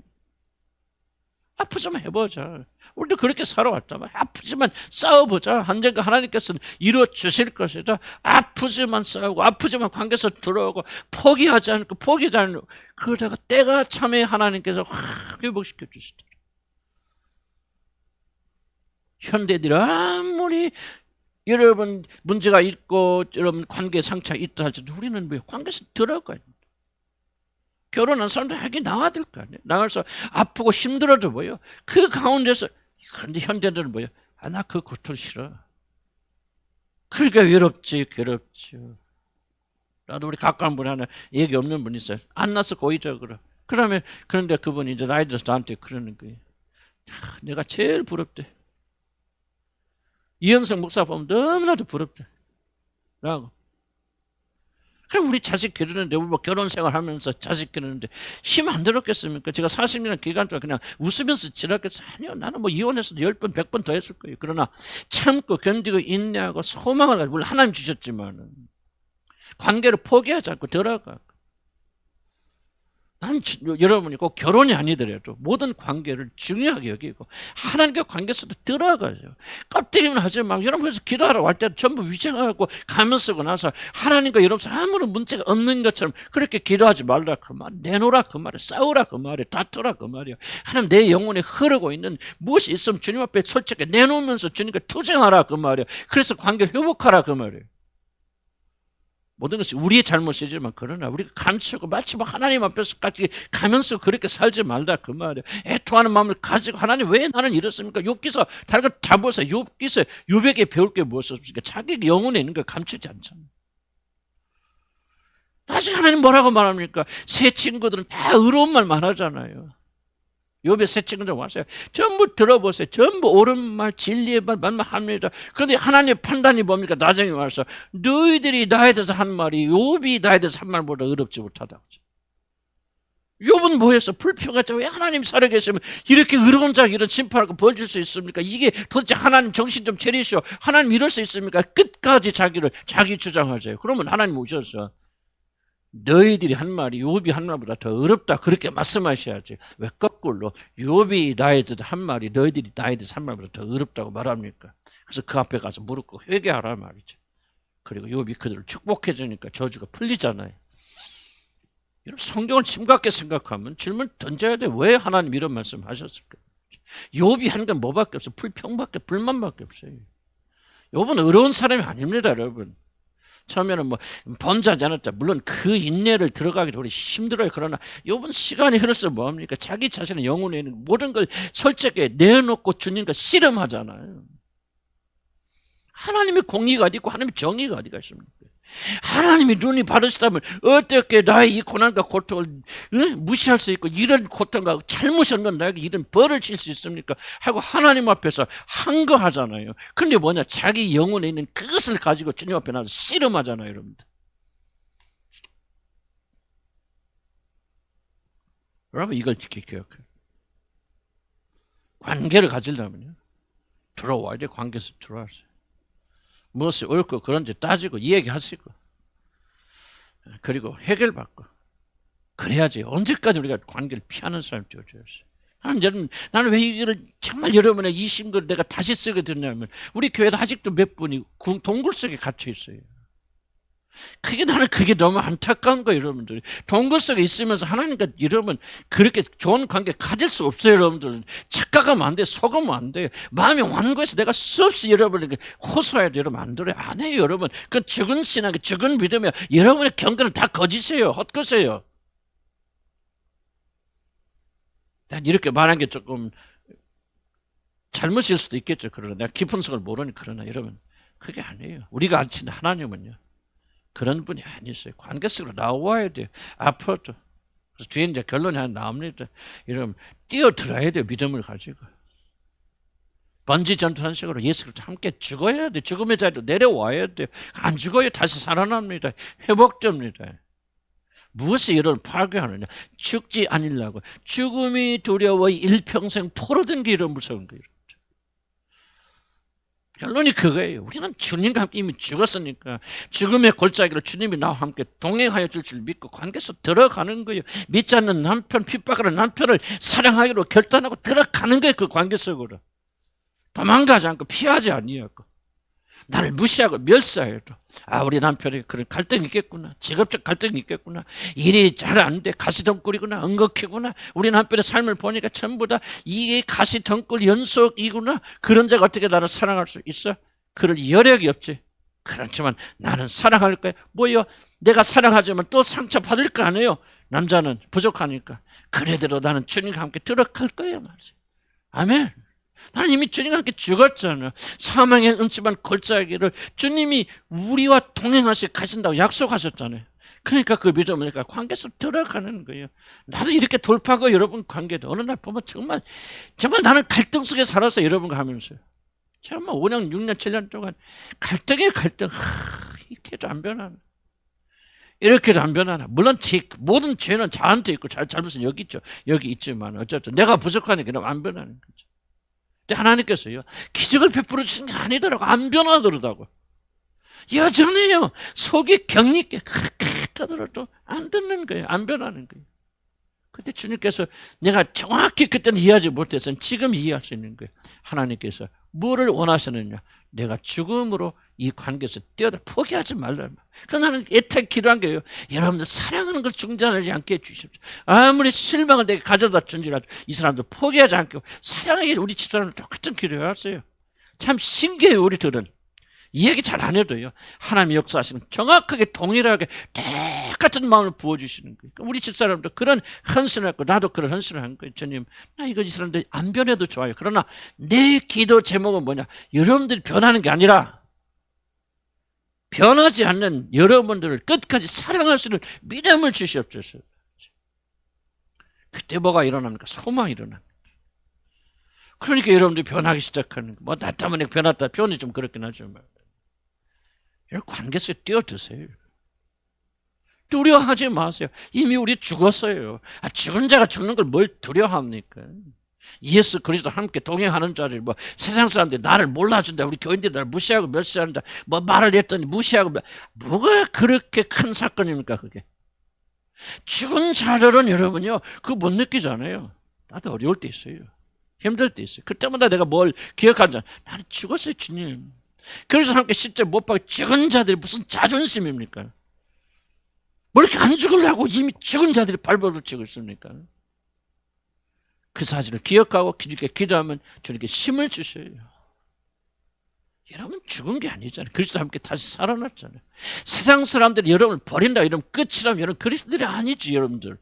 아프지만 해보자. 우리도 그렇게 살아왔다. 아프지만 싸워보자. 언젠가 하나님께서는 이루어주실 것이다. 아프지만 싸우고 아프지만 관계 속으로 들어오고 포기하지 않고 포기하지 않고 그러다가 때가 참에 하나님께서 확 회복시켜 주시다. 현대들이 아무리 여러분 문제가 있고 여러분 관계 상처가 있다 할지라도 우리는 왜 관계에서 들어가야 된다. 결혼한 사람들 하게 나와야 될 거 아니에요. 나가서 아프고 힘들어도 뭐요. 그 가운데서 그런데 현대들은 뭐요. 나 그 고통 싫어. 그러니까 외롭지 괴롭죠. 나도 우리 가까운 분 하나 얘기 없는 분 있어요. 안 나서 고의적으로. 그런데 그분이 이제 나이 들어서 나한테 그러는 거예요. 내가 제일 부럽대. 이현석 목사 보면 너무나도 부럽다. 라고. 그럼 우리 자식 기르는데, 우리 뭐 결혼 생활 하면서 자식 기르는데 힘 안 들었겠습니까? 제가 40년 기간 동안 그냥 웃으면서 지났겠어요? 아니요. 나는 뭐 이혼해서도 10번, 100번 더 했을 거예요. 그러나 참고 견디고 인내하고 소망을 가지고, 물론 하나님 주셨지만 관계를 포기하지 않고 들어가. 나는 여러분이 꼭 결혼이 아니더라도 모든 관계를 중요하게 여기고 하나님과 관계 속에 들어가죠. 껍데기만 하지 말고 여러분 그래서 기도하러 갈 때 전부 위장하고 가면 쓰고 나서 하나님과 여러분 아무런 문제가 없는 것처럼 그렇게 기도하지 말라 그 말, 내놓으라 그 말이야, 싸우라 그 말이야, 다투라 그 말이야. 하나님 내 영혼에 흐르고 있는 무엇이 있으면 주님 앞에 솔직히 내놓으면서 주님과 투쟁하라 그 말이야. 그래서 관계를 회복하라 그 말이에요. 모든 것이 우리의 잘못이지만 그러나 우리가 감추고 마치 뭐 하나님 앞에서까지 가면서 그렇게 살지 말다 그 말이에요. 애통하는 마음을 가지고 하나님 왜 나는 이렇습니까? 욥기서 다른 거 다 보세요. 욥기서 욥에게 배울 게 무엇이었습니까? 자기 영혼에 있는 걸 감추지 않잖아요. 나중에 하나님 뭐라고 말합니까? 새 친구들은 다 의로운 말만 하잖아요. 욥의 새 친구들 와서요. 전부 들어보세요. 전부 옳은 말, 진리의 말만 합니다. 그런데 하나님의 판단이 뭡니까? 나중에 와서 너희들이 나에 대해서 한 말이 욥이 나에 대해서 한 말보다 어렵지 못하다고. 욥은 뭐했어? 불평했죠. 왜 하나님 살아계시면 이렇게 의로운 자가 이런 심판하고 벌 줄 수 있습니까? 이게 도대체 하나님 정신 좀 차리시오. 하나님 이럴 수 있습니까? 끝까지 자기 주장하세요. 그러면 하나님 오셔서 너희들이 한 말이 욥이 한 말보다 더 어렵다 그렇게 말씀하셔야지. 왜 거꾸로 욥이 나에 대해서 한 말이 너희들이 나에 대해서 한 말보다 더 어렵다고 말합니까? 그래서 그 앞에 가서 무릎 꿇고 회개하라 말이죠. 그리고 욥이 그들을 축복해 주니까 저주가 풀리잖아요. 여러분 성경을 심각하게 생각하면 질문 던져야 돼. 왜 하나님 이런 말씀 하셨을까? 욥이 한 건 뭐밖에 없어? 불평밖에 불만밖에 없어요. 욥은 어려운 사람이 아닙니다, 여러분. 처음에는 뭐 번자지 않았다. 물론 그 인내를 들어가기도 우리 힘들어요. 그러나 욥은 시간이 흘러서 뭐합니까? 자기 자신의 영혼에 있는 모든 걸 솔직하게 내놓고 주님과 씨름하잖아요. 하나님의 공의가 어디 있고 하나님의 정의가 어디가 있습니까? 하나님이 눈이 바르시다면 어떻게 나의 이 고난과 고통을 무시할 수 있고 이런 고통과 잘못하면 나에게 이런 벌을 칠 수 있습니까? 하고 하나님 앞에서 항거하잖아요. 그런데 뭐냐? 자기 영혼에 있는 그것을 가지고 주님 앞에 나서 씨름하잖아요, 여러분들. 여러분 이걸 기억해요. 관계를 가지려면요. 들어와야 돼. 관계에서 들어와서. 무엇이 옳고 그런지 따지고 이야기하시고 그리고 해결받고 그래야지. 언제까지 우리가 관계를 피하는 사람이 되어줘야지. 나는 왜 이거를 정말 여러분의 이 신거를 내가 다시 쓰게 됐냐면, 우리 교회도 아직도 몇 분이 동굴 속에 갇혀 있어요. 나는 그게 너무 안타까운 거예요, 여러분들. 동굴 속에 있으면서 하나님과 여러분 그렇게 좋은 관계 가질 수 없어요, 여러분들. 착각하면 안 돼, 속으면 안 돼요. 마음이 완고해서 내가 수없이 여러분에게 호소해도 여러분 안 들어요. 안 해요, 여러분. 그 죽은 신앙에 죽은 믿음에 여러분의 경건은 다 거짓이에요, 헛것이에요. 난 이렇게 말한 게 조금 잘못일 수도 있겠죠. 그러나 내가 깊은 속을 모르니, 그러나 여러분 그게 아니에요. 우리가 아는 하나님은요 그런 분이 아니었어요. 관계 속으로 나와야 돼요. 앞으로도. 그래서 뒤에 이제 결론이 하나 나옵니다. 여러분 뛰어들어야 돼요. 믿음을 가지고. 번지 전투한 식으로 예수 그리스도 함께 죽어야 돼요. 죽음의 자리로 내려와야 돼요. 안 죽어요. 다시 살아납니다. 회복됩니다. 무엇이 이런 파괴하느냐? 죽지 않으려고. 죽음이 두려워 일평생 포로된 게 이런 무서운 거예요. 결론이 그거예요. 우리는 주님과 함께 이미 죽었으니까 죽음의 골짜기를 주님이 나와 함께 동행하여 줄 줄 믿고 관계 속 들어가는 거예요. 믿지 않는 남편, 핍박하는 남편을 사랑하기로 결단하고 들어가는 거예요. 그 관계 속으로. 도망가지 않고 피하지 아니하고 나를 무시하고 멸시해도 우리 남편이 그런 갈등이 있겠구나. 직업적 갈등이 있겠구나. 일이 잘 안 돼. 가시덩굴이구나. 엉겁히구나. 우리 남편의 삶을 보니까 전부 다 이게 가시덩굴 연속이구나. 그런 자가 어떻게 나를 사랑할 수 있어? 그럴 여력이 없지. 그렇지만 나는 사랑할 거야. 뭐요? 내가 사랑하지만 또 상처받을 거 아니에요. 남자는 부족하니까. 그래도 나는 주님과 함께 들어갈 거예요. 말이지. 아멘. 나는 이미 주님과 함께 죽었잖아요. 사망의 음침한 골짜기를 주님이 우리와 동행하시 가신다고 약속하셨잖아요. 그러니까 그 믿음을 관계 속 들어가는 거예요. 나도 이렇게 돌파하고 여러분 관계도 어느 날 보면 정말 나는 갈등 속에 살아서 여러분과 하면서요. 정말 5년, 6년, 7년 동안 갈등의 갈등. 이렇게도 안 변하나. 이렇게도 안 변하나. 물론 모든 죄는 저한테 있고 잘못은 여기 있죠. 여기 있지만 어쨌든 내가 부족하니까 안 변하는 거죠. 하나님께서요 기적을 베풀어 주신 게 아니더라고. 안 변하더라고. 여전해요. 속이 격리있게 그렇게 떠들어도 안 듣는 거예요. 안 변하는 거예요. 그때 주님께서 내가 정확히 그때는 이해하지 못해서 지금 이해할 수 있는 거예요. 하나님께서 뭐를 원하시느냐. 내가 죽음으로 이 관계에서 뛰어들어 포기하지 말라. 그래서 나는 애타게 기도한 거예요. 여러분들 사랑하는 걸 중단하지 않게 해주십시오. 아무리 실망을 내게 가져다 준지라도 이 사람들 포기하지 않고 사랑하게 우리 집사람은 똑같은 기도를 했어요. 참 신기해요. 우리들은 이야기 잘 안 해도요 하나님의 역사하시면 정확하게 동일하게 똑같은 마음을 부어주시는 거예요. 우리 집사람도 그런 헌신을 했고 나도 그런 헌신을 한 거예요. 주님 나 이거 이 사람들 안 변해도 좋아요. 그러나 내 기도 제목은 뭐냐. 여러분들이 변하는 게 아니라 변하지 않는 여러분들을 끝까지 사랑할 수 있는 믿음을 주시옵소서. 그때 뭐가 일어납니까? 소망이 일어납니다. 그러니까 여러분들이 변하기 시작하는 거예요. 나 때문에 변했다. 표현이 좀 그렇긴 하지만 관계 속에 뛰어드세요. 두려워하지 마세요. 이미 우리 죽었어요. 죽은 자가 죽는 걸 뭘 두려워합니까? 예수 그리스도 함께 동행하는 자를 세상 사람들이 나를 몰라준다. 우리 교인들이 나를 무시하고 멸시한다. 말을 했더니 무시하고 뭐가 그렇게 큰 사건입니까 그게? 죽은 자들은 여러분요 그거 못 느끼잖아요. 나도 어려울 때 있어요. 힘들 때 있어요. 그때마다 내가 뭘 기억하지 않아. 나는 죽었어요 주님. 그래서 함께 실제 못 박은 죽은 자들이 무슨 자존심입니까? 뭐 이렇게 안 죽으려고 이미 죽은 자들이 발버둥 치고 있습니까? 그 사실을 기억하고 주님께 기도하면 주님께 힘을 주셔요. 여러분 죽은 게 아니잖아요. 그리스도 함께 다시 살아났잖아요. 세상 사람들이 여러분을 버린다 이러면 끝이라면 여러분 그리스도들이 아니지 여러분들.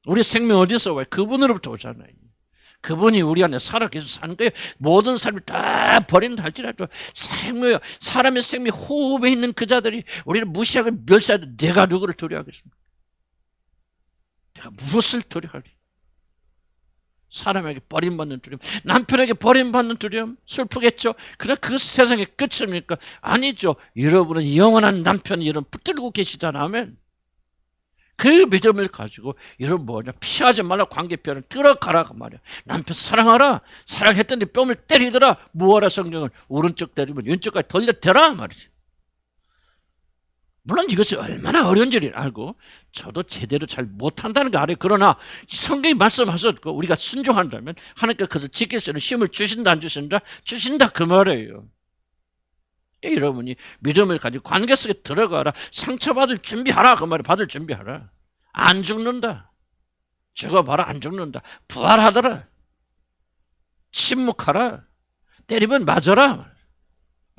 우리 생명 어디서 와요? 그분으로부터 오잖아요. 그분이 우리 안에 살아 계속 사는 거예요. 모든 삶을 다 버린다 할지라도 생명, 사람의 생명 호흡에 있는 그 자들이 우리를 무시하고 멸시하도 내가 누구를 두려워하겠습니까? 내가 무엇을 두려워하리? 사람에게 버림받는 두려움, 남편에게 버림받는 두려움 슬프겠죠. 그러나 그 세상의 끝입니까? 아니죠. 여러분은 영원한 남편이 여러분 붙들고 계시잖아요. 아멘. 그 믿음을 가지고 여러분 뭐냐 피하지 말라. 관계 피하는 들어가라 그 말이야. 남편 사랑하라. 사랑했더니 뺨을 때리더라. 뭐하라 성경은 오른쪽 때리면 왼쪽까지 돌려대라 말이지. 물론 이것이 얼마나 어려운 줄 알고 저도 제대로 잘 못한다는 거 알아요. 그러나 성경이 말씀하셨고 우리가 순종한다면 하나님께서 그것을 지킬 수 있는 힘을 주신다 안 주신다? 주신다 그 말이에요. 여러분이 믿음을 가지고 관계 속에 들어가라. 상처받을 준비하라 그 말이에요. 받을 준비하라. 안 죽는다. 죽어봐라 안 죽는다. 부활하더라. 침묵하라. 때리면 맞아라.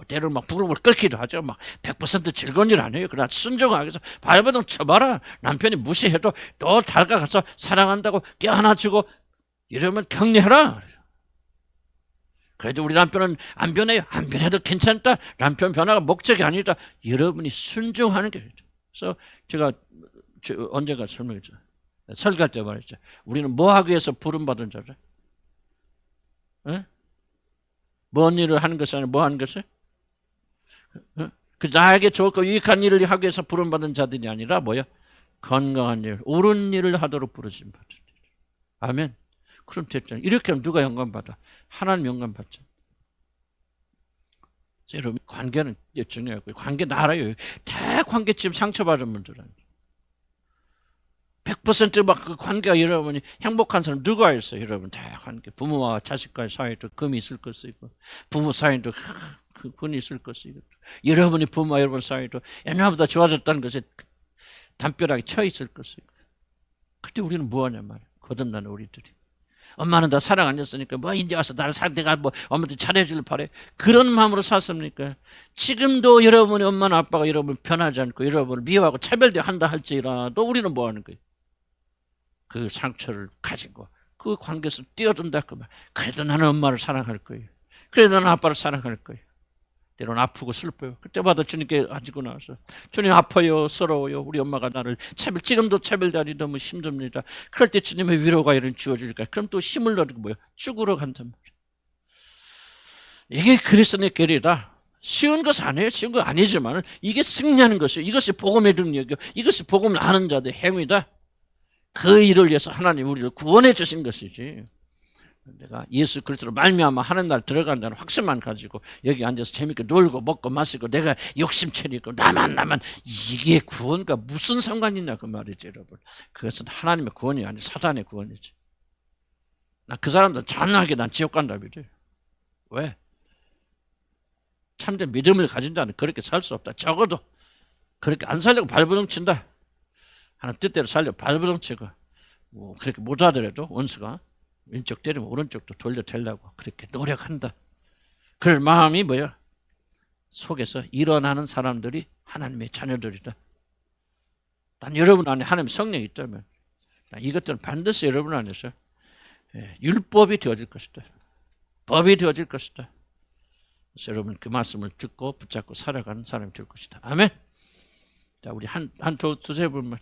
때로는 막 부름을 끓기도 하죠. 막 100% 즐거운 일 아니에요. 그러나 순종하기 위해서 발버둥 쳐봐라. 남편이 무시해도 또 다가가서 사랑한다고 껴안아주고 이러면 격려해라. 그래도 우리 남편은 안 변해요. 안 변해도 괜찮다. 남편 변화가 목적이 아니다. 여러분이 순종하는 게. 그래서 제가 언젠가 설명했죠. 설교할 때 말했죠. 우리는 뭐 하기 위해서 부름받은 자죠? 뭔 일을 하는 것이 아니라 뭐 하는 것이? 그 나에게 좋고 유익한 일을 하기 위해서 부름받은 자들이 아니라 뭐야? 건강한 일, 옳은 일을 하도록 부르심 받은 자. 아멘. 그럼 됐잖아요. 이렇게 하면 누가 영감받아? 하나님 영감받죠. 여러분 관계는 중요하고 관계 나라요. 다 관계 지금 상처받은 분들은 100%막 그 관계가 여러분이 행복한 사람 누가 있어요? 여러분 다 관계 부모와 자식과의 사이도 금이 있을 것이고 부부 사이도 그 분이 있을 것이고 여러분이 부모와 여러분 사이도 옛날보다 좋아졌다는 것에 담벼락에 처 있을 것이고 그때 우리는 뭐하냐 말이야. 거듭나는 우리들이 엄마는 다 사랑 안 줬으니까 뭐 이제 와서 나를 내가 뭐 엄마한테 잘해줄 바래. 그런 마음으로 샀습니까? 지금도 여러분의 엄마나 아빠가 여러분을 변하지 않고 여러분을 미워하고 차별대한다 할지라도 우리는 뭐 하는 거예요? 그 상처를 가지고 그 관계에서 뛰어든다 그 말. 그래도 나는 엄마를 사랑할 거예요. 그래도 나는 아빠를 사랑할 거예요. 때로는 아프고 슬퍼요. 그때마다 주님께 가지고 나와서 주님 아파요, 서러워요. 우리 엄마가 나를 지금도 차별다니 너무 힘듭니다. 그럴 때 주님의 위로가 이런 주어질까? 그럼 또 힘을 얻고 뭐요? 죽으러 간단 말이에요. 이게 그리스도의 길이다. 쉬운 것 아니에요. 쉬운 거 아니지만 이게 승리하는 것이에요. 이것이 복음의 능력이요. 이것이 복음을 아는 자들의 행위다. 그 일을 위해서 하나님 우리를 구원해 주신 것이지. 내가 예수 그리스도로 말미암아 하는 날 들어간다는 확신만 가지고 여기 앉아서 재밌게 놀고 먹고 마시고 내가 욕심채리고 나만 이게 구원과 무슨 상관이 있냐 그 말이지 여러분. 그것은 하나님의 구원이 아니라 사단의 구원이지. 나 그 사람들 잔인하게 난 지옥 간다 믿어요. 왜? 참된 믿음을 가진 자는 그렇게 살 수 없다. 적어도 그렇게 안 살려고 발버둥 친다. 하나님 뜻대로 살려고 발버둥 치고 뭐 그렇게 못하더라도 원수가 왼쪽 때리면 오른쪽도 돌려대려고 그렇게 노력한다. 그럴 마음이 뭐야? 속에서 일어나는 사람들이 하나님의 자녀들이다. 난 여러분 안에 하나님의 성령이 있다면 이것들은 반드시 여러분 안에서 율법이 되어질 것이다. 법이 되어질 것이다. 그래서 여러분 그 말씀을 듣고 붙잡고 살아가는 사람이 될 것이다. 아멘. 자, 우리 두세 분만.